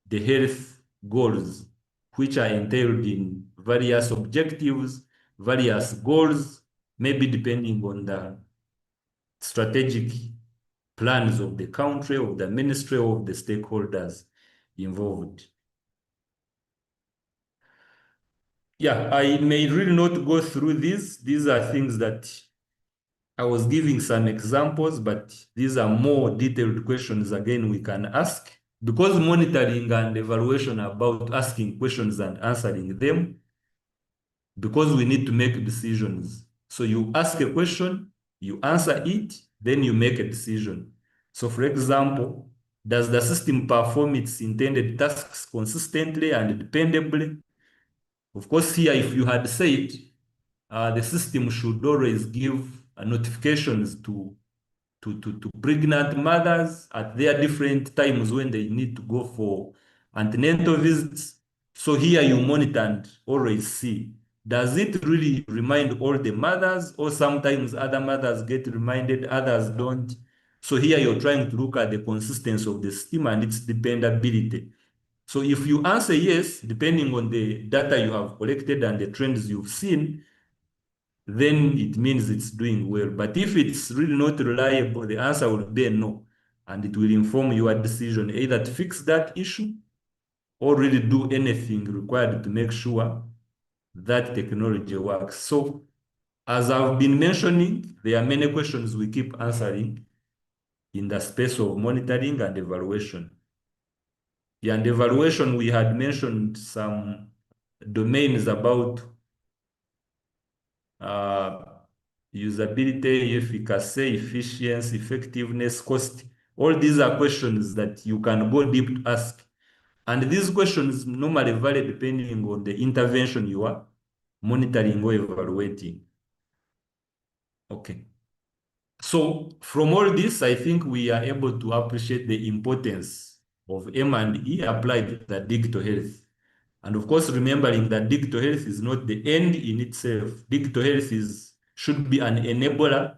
the health goals, which are entailed in various objectives, various goals, maybe depending on the strategic plans of the country, of the ministry, of the stakeholders involved. Yeah, I may really not go through these. These are things that I was giving some examples, but these are more detailed questions again we can ask. Because monitoring and evaluation are about asking questions and answering them, because we need to make decisions. So you ask a question, you answer it, then you make a decision. So for example, does the system perform its intended tasks consistently and dependably? Of course, here, if you had said the system should always give notifications to pregnant mothers at their different times when they need to go for antenatal visits. So here you monitor and always see, does it really remind all the mothers, or sometimes other mothers get reminded, others don't? So here you're trying to look at the consistency of the system and its dependability. So if you answer yes, depending on the data you have collected and the trends you've seen, then it means it's doing well. But if it's really not reliable, the answer will be a no. And it will inform your decision either to fix that issue or really do anything required to make sure that technology works. So as I've been mentioning, there are many questions we keep answering in the space of monitoring and evaluation. Yeah, and evaluation, we had mentioned some domains about uh, usability, efficacy, efficiency, effectiveness, cost. All these are questions that you can go deep to ask. And these questions normally vary depending on the intervention you are monitoring or evaluating. Okay. So from all this, I think we are able to appreciate the importance of M&E applied to the digital health. And of course, remembering that digital health is not the end in itself. Digital health should be an enabler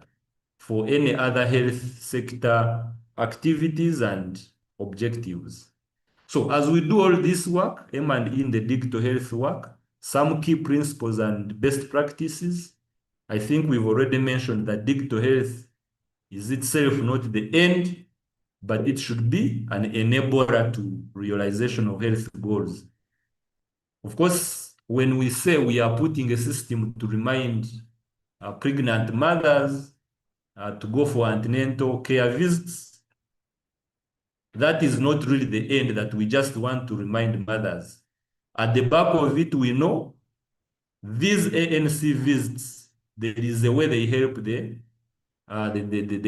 for any other health sector activities and objectives. So as we do all this work, M&E in the digital health work, some key principles and best practices, I think we've already mentioned that digital health is itself not the end, but it should be an enabler to realization of health goals. Of course, when we say we are putting a system to remind pregnant mothers to go for antenatal care visits, that is not really the end that we just want to remind mothers. At the back of it, we know these ANC visits, there is a way they help the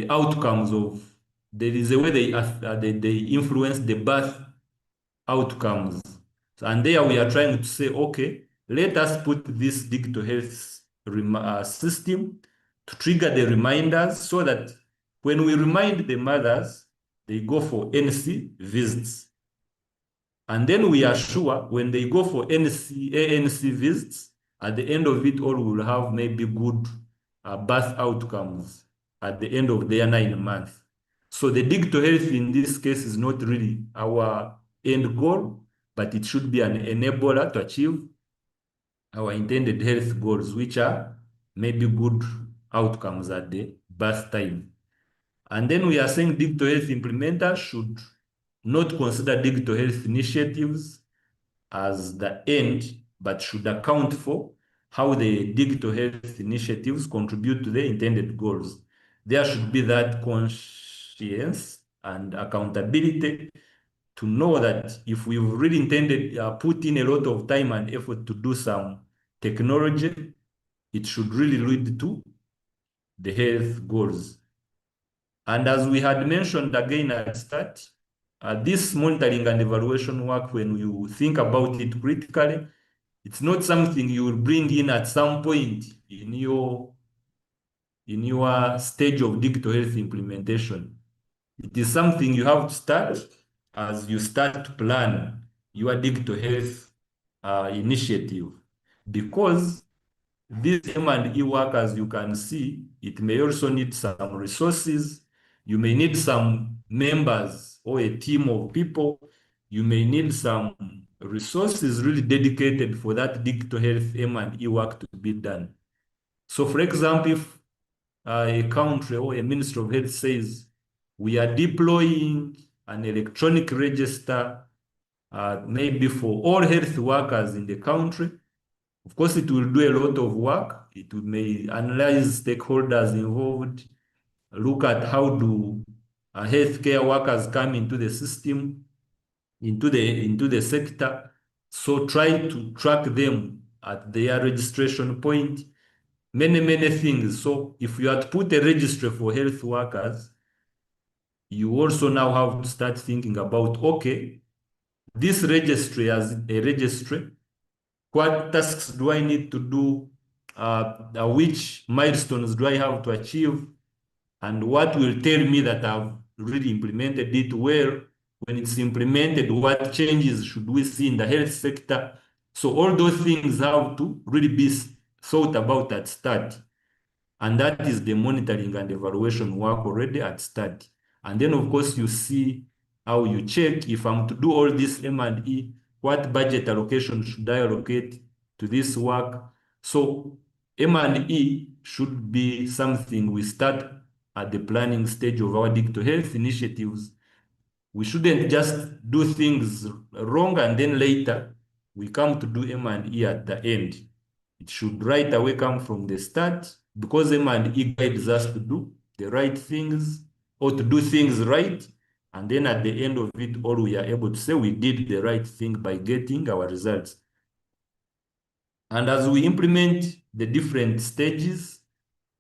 outcomes of, there is a way they influence the birth outcomes. And there we are trying to say, okay, let us put this digital health system to trigger the reminders so that when we remind the mothers, they go for NC visits. And then we are sure when they go for ANC visits, at the end of it all, we will have maybe good birth outcomes at the end of their 9 months. So the digital health in this case is not really our end goal, but it should be an enabler to achieve our intended health goals, which are maybe good outcomes at the birth time. And then we are saying digital health implementers should not consider digital health initiatives as the end, but should account for how the digital health initiatives contribute to the intended goals. There should be that conscience and accountability to know that if we've really intended, put in a lot of time and effort to do some technology, it should really lead to the health goals. And as we had mentioned again at start, this monitoring and evaluation work, when you think about it critically, it's not something you will bring in at some point in your stage of digital health implementation. It is something you have to start as you start to plan your digital health initiative, because this M&E work, as you can see, it may also need some resources. You may need some members or a team of people. You may need some resources really dedicated for that digital health M&E work to be done. So for example, if a country or a ministry of health says, we are deploying an electronic register maybe for all health workers in the country, of course, it will do a lot of work. It may analyze stakeholders involved, look at how do healthcare workers come into the system, into the sector. So try to track them at their registration point, many things. So if you had put a registry for health workers, you also now have to start thinking about, okay, this registry as a registry, what tasks do I need to do? Which milestones do I have to achieve? And what will tell me that I've really implemented it well? When it's implemented, what changes should we see in the health sector? So all those things have to really be thought about at start. And that is the monitoring and evaluation work already at start. And then, of course, you see how you check if I'm to do all this M&E, what budget allocation should I allocate to this work? So M&E should be something we start at the planning stage of our digital health initiatives. We shouldn't just do things wrong and then later we come to do M&E at the end. It should right away come from the start, because M&E guides us to do the right things or to do things right. And then at the end of it all, we are able to say we did the right thing by getting our results. And as we implement the different stages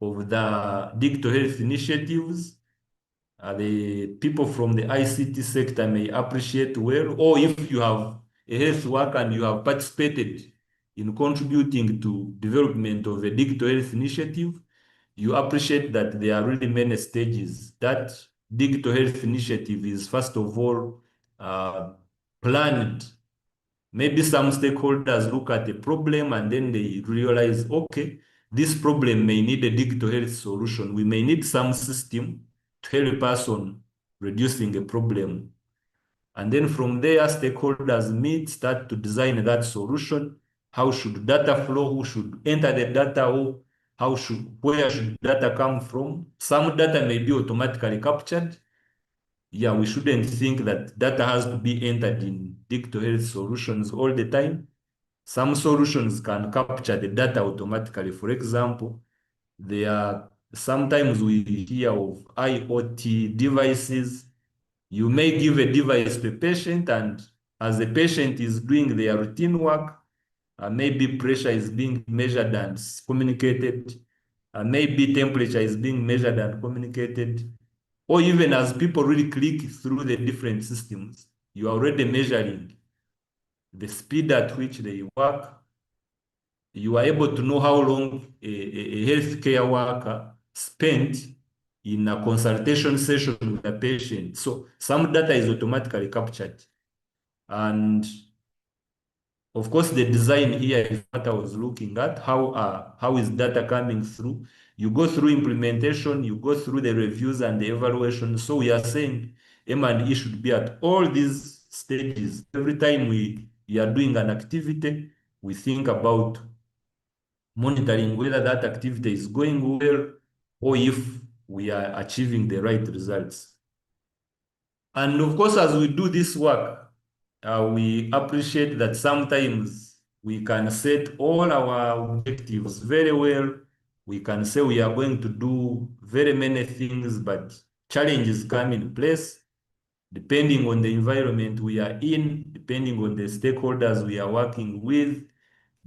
of the digital health initiatives, the people from the ICT sector may appreciate well, or if you have a health worker and you have participated in contributing to development of a digital health initiative, you appreciate that there are really many stages. That digital health initiative is first of all planned. Maybe some stakeholders look at the problem and then they realize, okay, this problem may need a digital health solution. We may need some system to help us on reducing a problem. And then from there, stakeholders meet, start to design that solution. How should data flow? Who should enter the data? Where should data come from? Some data may be automatically captured. Yeah, we shouldn't think that data has to be entered in digital health solutions all the time. Some solutions can capture the data automatically. For example, there are sometimes we hear of IoT devices. You may give a device to a patient, and as the patient is doing their routine work, maybe pressure is being measured and communicated, maybe temperature is being measured and communicated, or even as people really click through the different systems, you are already measuring the speed at which they work. You are able to know how long a healthcare worker spent in a consultation session with a patient. So some data is automatically captured. And of course, the design here is what I was looking at. How is data coming through? You go through implementation, you go through the reviews and the evaluation. So we are saying M&E should be at all these stages. Every time we are doing an activity, we think about monitoring whether that activity is going well or if we are achieving the right results. And of course, as we do this work, we appreciate that sometimes we can set all our objectives very well. We can say we are going to do very many things, but challenges come in place depending on the environment we are in, depending on the stakeholders we are working with,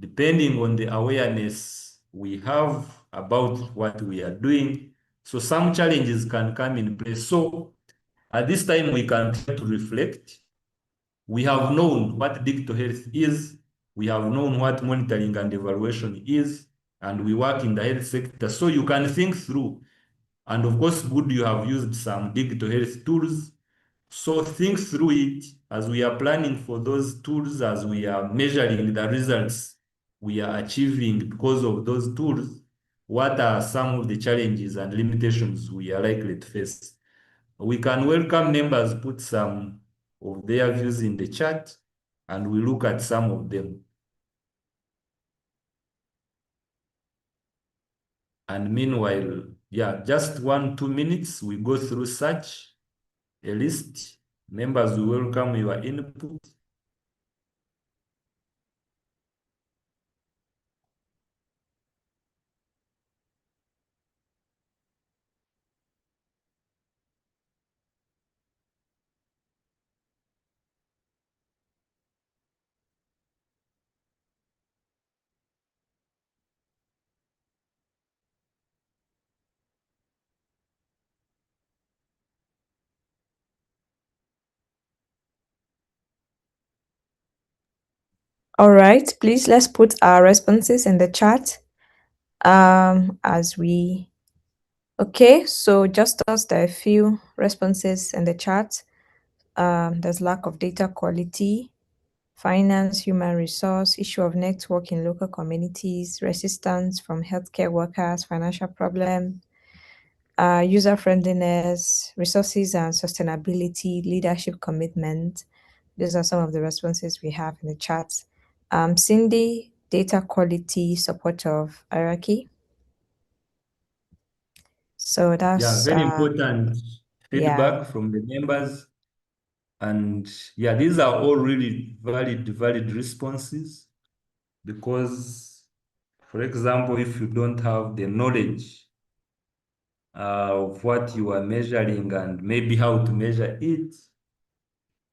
depending on the awareness we have about what we are doing. So some challenges can come in place. So at this time, we can try to reflect. We have known what digital health is. We have known what monitoring and evaluation is, and we work in the health sector. So you can think through. And of course, good, you have used some digital health tools. So think through it as we are planning for those tools, as we are measuring the results we are achieving because of those tools. What are some of the challenges and limitations we are likely to face? We can welcome members put some of their views in the chat, and we look at some of them. And meanwhile, yeah, just 1-2 minutes, we go through such a list. Members, we welcome your input. All right, please let's put our responses in the chat. As we Okay, so just as there are a few responses in the chat. There's lack of data quality, finance, human resource, issue of network in local communities, resistance from healthcare workers, financial problem, user friendliness, resources and sustainability, leadership commitment. These are some of the responses we have in the chat. Cindy, data quality, support of hierarchy. So Yeah, that's very important yeah. feedback from the members. And yeah, these are all really valid responses because, for example, if you don't have the knowledge of what you are measuring and maybe how to measure it,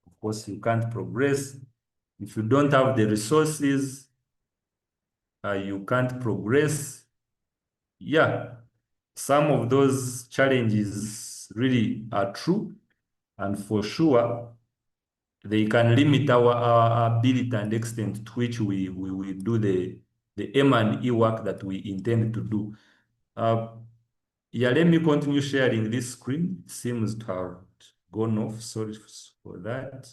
of course, you can't progress. If you don't have the resources, you can't progress. Yeah, some of those challenges really are true, and for sure, they can limit our ability and extent to which we do the M&E work that we intend to do. Yeah, let me continue sharing this screen. It seems to have gone off. Sorry for that.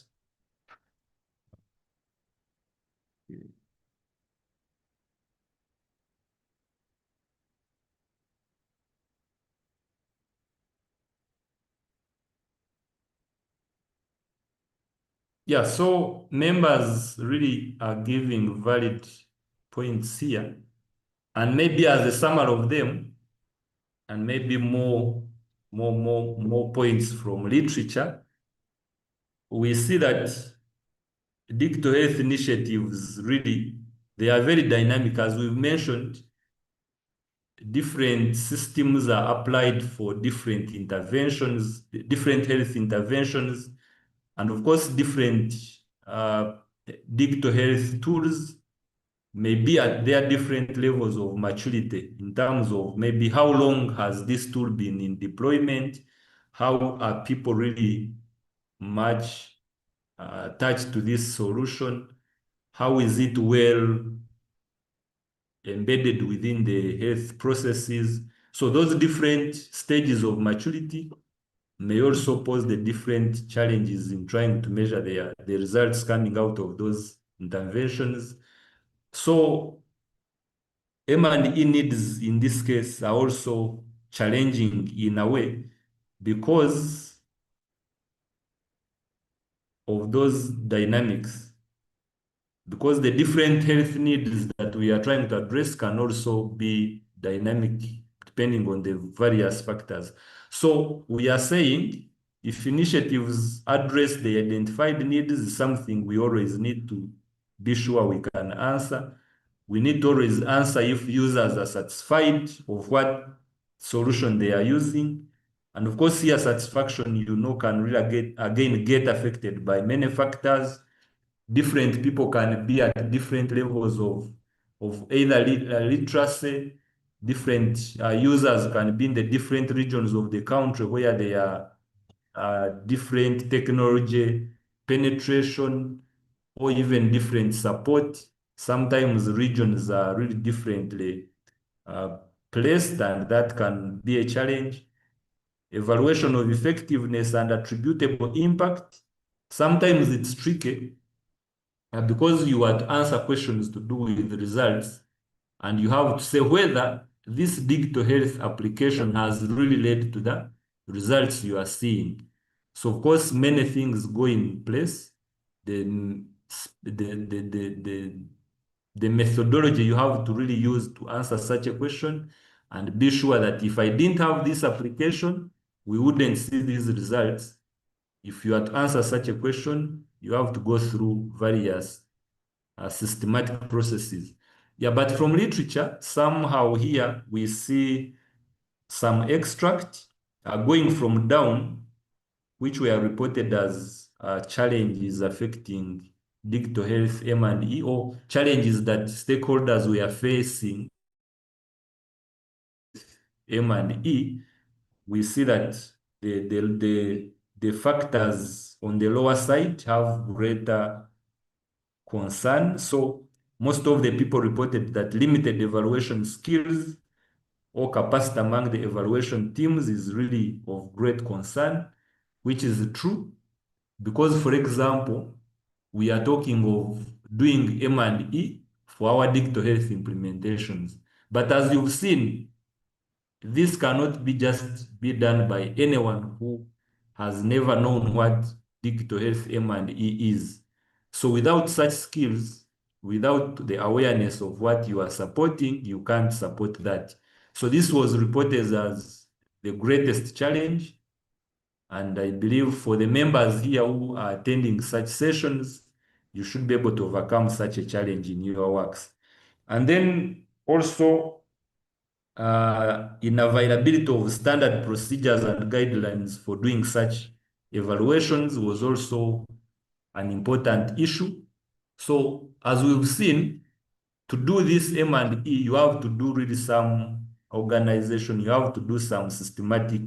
Yeah, so members really are giving valid points here. And maybe as a summary of them, and maybe more points from literature, we see that digital health initiatives really, they are very dynamic. As we've mentioned, different systems are applied for different interventions, different health interventions, and of course, different uh, digital health tools may be at their different levels of maturity in terms of maybe how long has this tool been in deployment, how are people really much attached to this solution, how is it well embedded within the health processes. So those different stages of maturity may also pose the different challenges in trying to measure the results coming out of those interventions. So M&E needs in this case are also challenging in a way because of those dynamics, because the different health needs that we are trying to address can also be dynamic depending on the various factors. So we are saying if initiatives address the identified needs is something we always need to be sure we can answer. We need to always answer if users are satisfied of what solution they are using. And of course, here satisfaction, can really get affected by many factors. Different people can be at different levels of either literacy. Different users can be in the different regions of the country where they are different technology penetration or even different support. Sometimes regions are really differently uh, placed, and that can be a challenge. Evaluation of effectiveness and attributable impact. Sometimes it's tricky because you had to answer questions to do with the results, and you have to say whether this digital health application has really led to the results you are seeing. So of course, many things go in place. The, the, the, the, the, the methodology you have to really use to answer such a question, and be sure that if I didn't have this application, we wouldn't see these results. If you have to answer such a question, you have to go through various systematic processes. Yeah, but from literature, somehow here we see some extract going from down, which were reported as challenges affecting digital health M&E, or challenges that stakeholders were facing M&E. We see that the factors on the lower side have greater concern. So most of the people reported that limited evaluation skills or capacity among the evaluation teams is really of great concern, which is true because, for example, we are talking of doing M&E for our digital health implementations. But as you've seen, this cannot be just be done by anyone who has never known what digital health M&E is. So without such skills, without the awareness of what you are supporting, you can't support that. So this was reported as the greatest challenge. And I believe for the members here who are attending such sessions, you should be able to overcome such a challenge in your works. And then also in availability of standard procedures and guidelines for doing such evaluations was also an important issue. So as we've seen, to do this M&E, you have to do really some organization, you have to do some systematic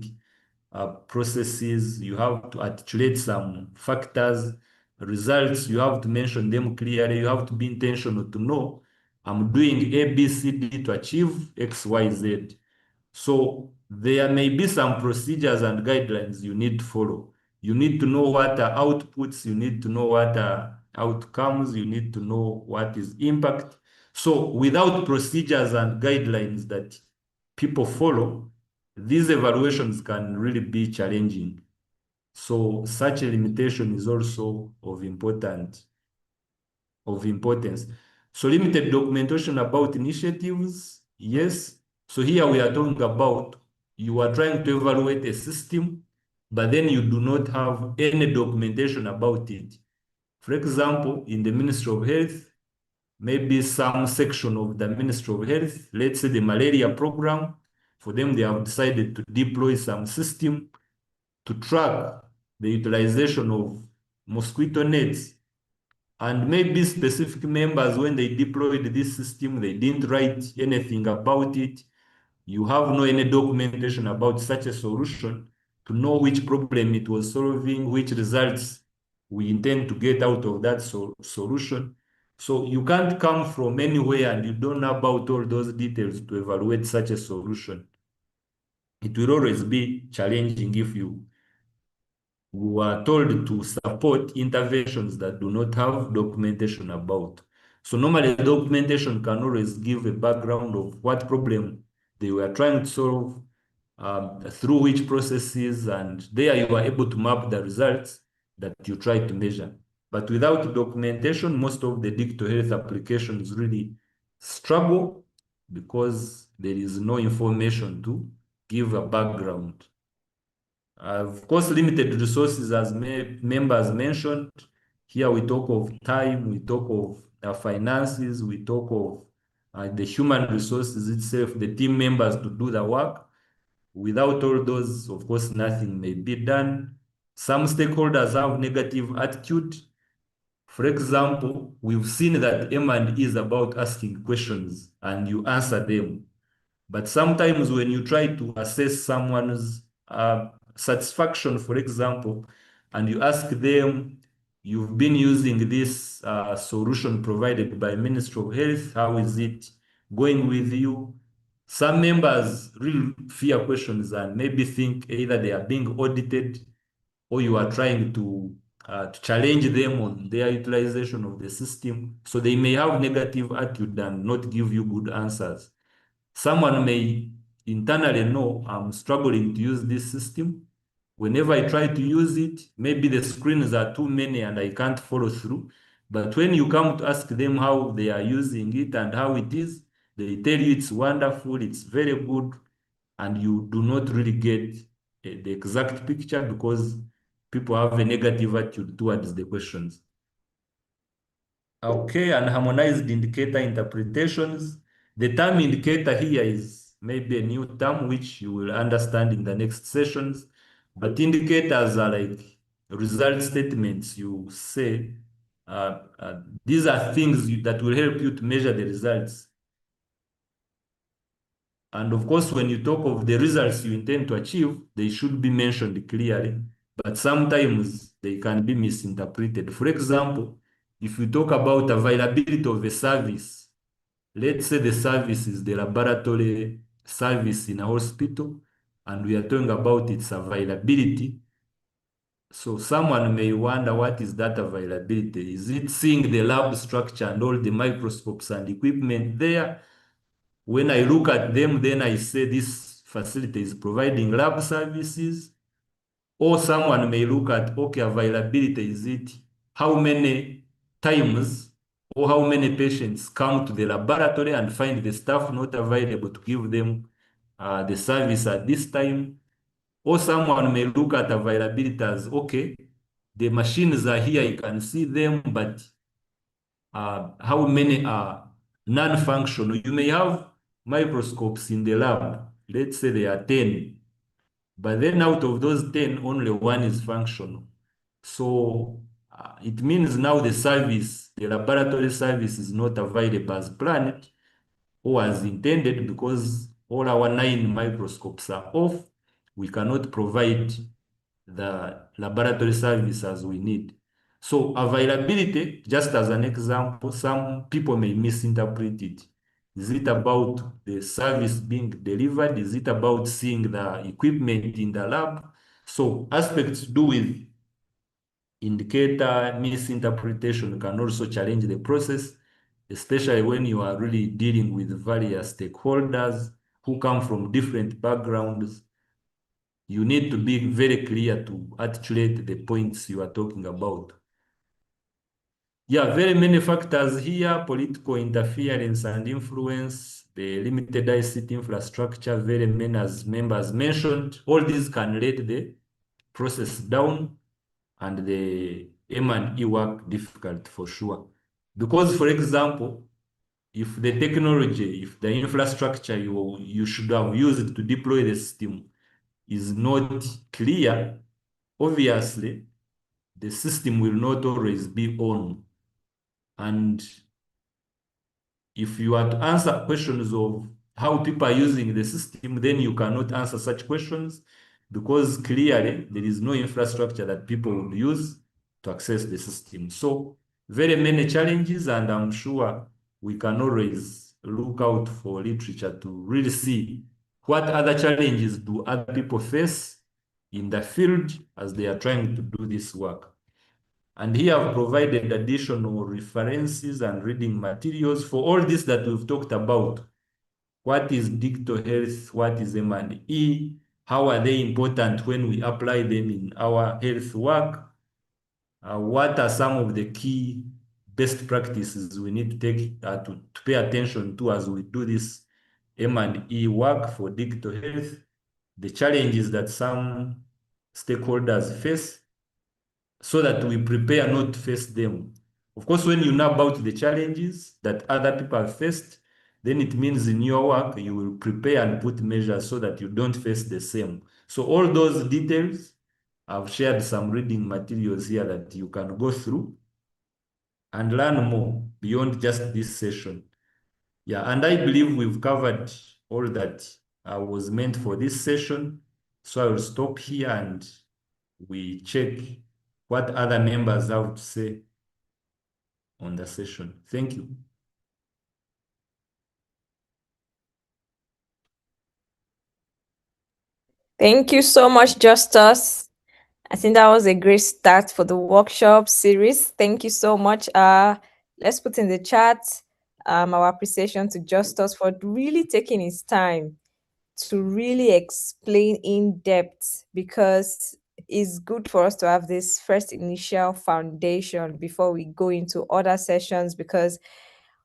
processes, you have to articulate some factors, results, you have to mention them clearly, you have to be intentional to know I'm doing A, B, C, D to achieve X, Y, Z. So there may be some procedures and guidelines you need to follow. You need to know what are outputs, you need to know what are outcomes, you need to know what is impact. So without procedures and guidelines that people follow, these evaluations can really be challenging. So such a limitation is also of importance. So limited documentation about initiatives, yes. So here we are talking about you are trying to evaluate a system, but then you do not have any documentation about it. For example, in the Ministry of Health, maybe some section of the Ministry of Health, let's say the malaria program, for them, they have decided to deploy some system to track the utilization of mosquito nets. And maybe specific members, when they deployed this system, they didn't write anything about it. You have no any documentation about such a solution to know which problem it was solving, which results we intend to get out of that solution. So you can't come from anywhere and you don't know about all those details to evaluate such a solution. It will always be challenging if you were told to support interventions that do not have documentation about. So normally documentation can always give a background of what problem they were trying to solve, through which processes, and there you are able to map the results that you try to measure. But without documentation, most of the digital health applications really struggle because there is no information to give a background. Of course, limited resources, as members mentioned. Here we talk of time, we talk of finances, we talk of the human resources itself, the team members to do the work. Without all those, of course, nothing may be done. Some stakeholders have negative attitude. For example, we've seen that M&E is about asking questions and you answer them. But sometimes when you try to assess someone's satisfaction, for example, and you ask them, you've been using this solution provided by Ministry of Health, how is it going with you? Some members really fear questions and maybe think either they are being audited or you are trying to challenge them on their utilization of the system. So they may have negative attitude and not give you good answers. Someone may internally know I'm struggling to use this system. Whenever I try to use it, maybe the screens are too many and I can't follow through. But when you come to ask them how they are using it and how it is, they tell you it's wonderful, it's very good, and you do not really get the exact picture because people have a negative attitude towards the questions. Okay, and harmonized indicator interpretations. The term indicator here is maybe a new term which you will understand in the next sessions. But indicators are like result statements. You say these are things that will help you to measure the results. And of course, when you talk of the results you intend to achieve, they should be mentioned clearly. But sometimes they can be misinterpreted. For example, if you talk about availability of a service, let's say the service is the laboratory service in a hospital, and we are talking about its availability. So someone may wonder, what is that availability? Is it seeing the lab structure and all the microscopes and equipment there? When I look at them, then I say this facility is providing lab services. Or someone may look at, okay, availability, is it how many times or how many patients come to the laboratory and find the staff not available to give them the service at this time. Or someone may look at availability as, okay, the machines are here, you can see them, but how many are non-functional? You may have microscopes in the lab. Let's say there are 10, but then out of those 10, only one is functional. So it means now the service, the laboratory service is not available as planned or as intended because all our 9 microscopes are off. We cannot provide the laboratory service as we need. So availability, just as an example, some people may misinterpret it. Is it about the service being delivered? Is it about seeing the equipment in the lab? So aspects to do with indicator misinterpretation can also challenge the process, especially when you are really dealing with various stakeholders who come from different backgrounds. You need to be very clear to articulate the points you are talking about. Yeah, very many factors here: political interference and influence, the limited ICT infrastructure, very many as members mentioned. All these can let the process down and the M&E work difficult for sure. Because, for example, if the technology, if the infrastructure you should have used to deploy the system is not clear, obviously the system will not always be on. And if you are to answer questions of how people are using the system, then you cannot answer such questions because clearly there is no infrastructure that people would use to access the system. So very many challenges, and I'm sure we can always look out for literature to really see what other challenges do other people face in the field as they are trying to do this work. And here I've provided additional references and reading materials for all this that we've talked about. What is digital health? What is M&E? How are they important when we apply them in our health work? What are some of the key best practices we need to take to pay attention to as we do this M&E work for digital health? The challenges that some stakeholders face so that we prepare not to face them. Of course, when you know about the challenges that other people have faced, then it means in your work, you will prepare and put measures so that you don't face the same. So all those details, I've shared some reading materials here that you can go through and learn more beyond just this session. Yeah, and I believe we've covered all that was meant for this session. So I will stop here and we check what other members have to say on the session. Thank you. Thank you so much, Justus. I think that was a great start for the workshop series. Thank you so much. Let's put in the chat our appreciation to Justus for really taking his time to really explain in depth, because it's good for us to have this first initial foundation before we go into other sessions, because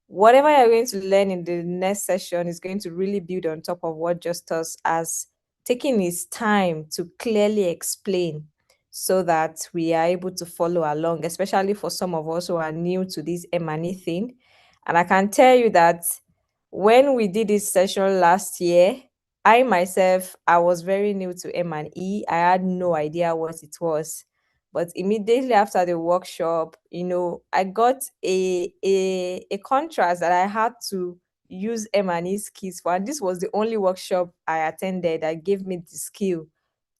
whatever you're going to learn in the next session is going to really build on top of what Justus has taken his time to clearly explain, so that we are able to follow along, especially for some of us who are new to this M&E thing. And I can tell you that when we did this session last year, I myself, I was very new to M&E. I had no idea what it was. But immediately after the workshop, I got a contrast that I had to use M&E skills for. And this was the only workshop I attended that gave me the skill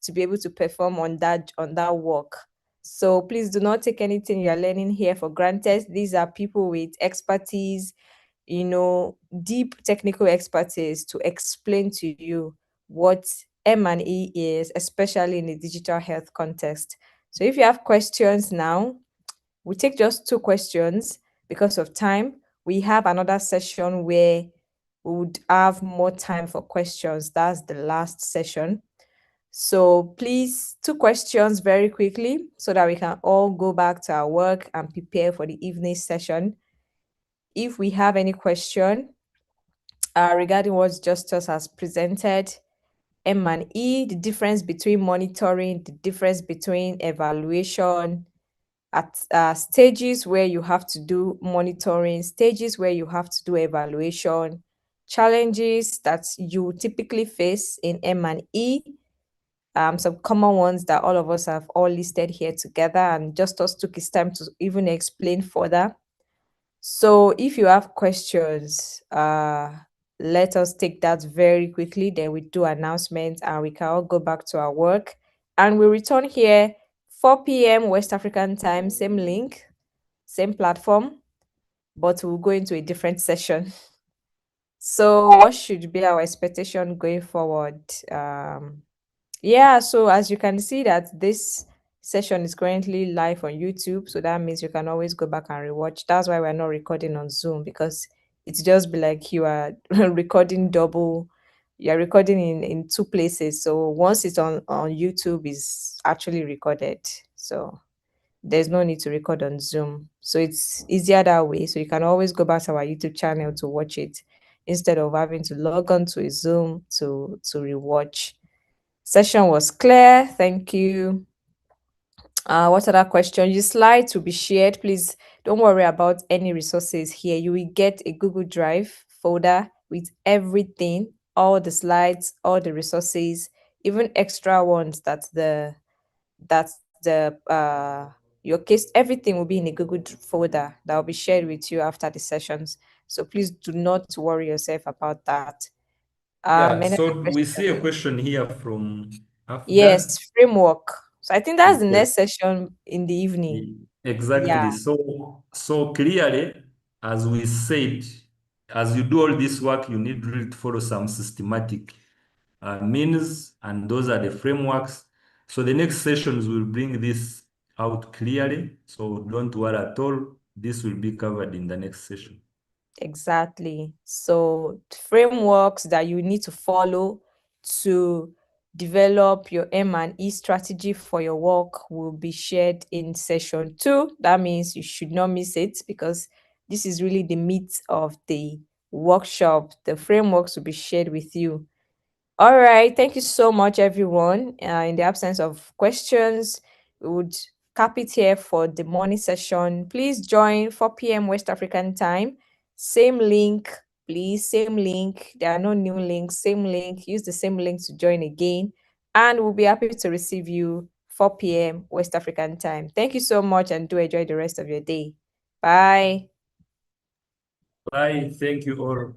to be able to perform on that work. So please do not take anything you're learning here for granted. These are people with expertise, deep technical expertise to explain to you what M&E is, especially in the digital health context. So if you have questions now, we take just two questions because of time. We have another session where we would have more time for questions. That's the last session. So please, two questions very quickly so that we can all go back to our work and prepare for the evening session. If we have any question regarding what Justus has presented, M&E, the difference between monitoring, the difference between evaluation, at stages where you have to do monitoring, stages where you have to do evaluation, challenges that you typically face in M&E, some common ones that all of us have all listed here together, and Justus took his time to even explain further. So if you have questions, let us take that very quickly. Then we do announcements and we can all go back to our work. And we return here 4 p.m. West African time, same link, same platform, but we'll go into a different session. So what should be our expectation going forward? Yeah, so as you can see that this session is currently live on YouTube, so that means you can always go back and rewatch. That's why we're not recording on Zoom, because it's just be like you are recording double you're recording in two places. So once it's on YouTube, is actually recorded. So there's no need to record on Zoom. So it's easier that way. So you can always go back to our YouTube channel to watch it instead of having to log on to a Zoom to rewatch. Session was clear. Thank you. What other question? Your slides will be shared. Please don't worry about any resources here. You will get a Google Drive folder with everything, all the slides, all the resources, even extra ones that's the your case, everything will be in a Google folder that will be shared with you after the sessions. So please do not worry yourself about that. Yeah, Any other so we see question? a question here from Afda. Yes, framework. So I think that's the Yes. next session in the evening. Yeah, Exactly. So clearly, as we said, as you do all this work, you need really to follow some systematic means, and those are the frameworks. So the next sessions will bring this out clearly. So don't worry at all. This will be covered in the next session. exactly. So frameworks that you need to follow to develop your M&E strategy for your work will be shared in session 2. That means you should not miss it because this is really the meat of the workshop. The frameworks will be shared with you. All right. Thank you so much, everyone. In the absence of questions, we would cap it here for the morning session. Please join 4 p.m. West African time. Same link, please. Same link. There are no new links. Same link. Use the same link to join again. And we'll be happy to receive you 4 p.m. West African time. Thank you so much and do enjoy the rest of your day. Bye. Bye. Thank you all.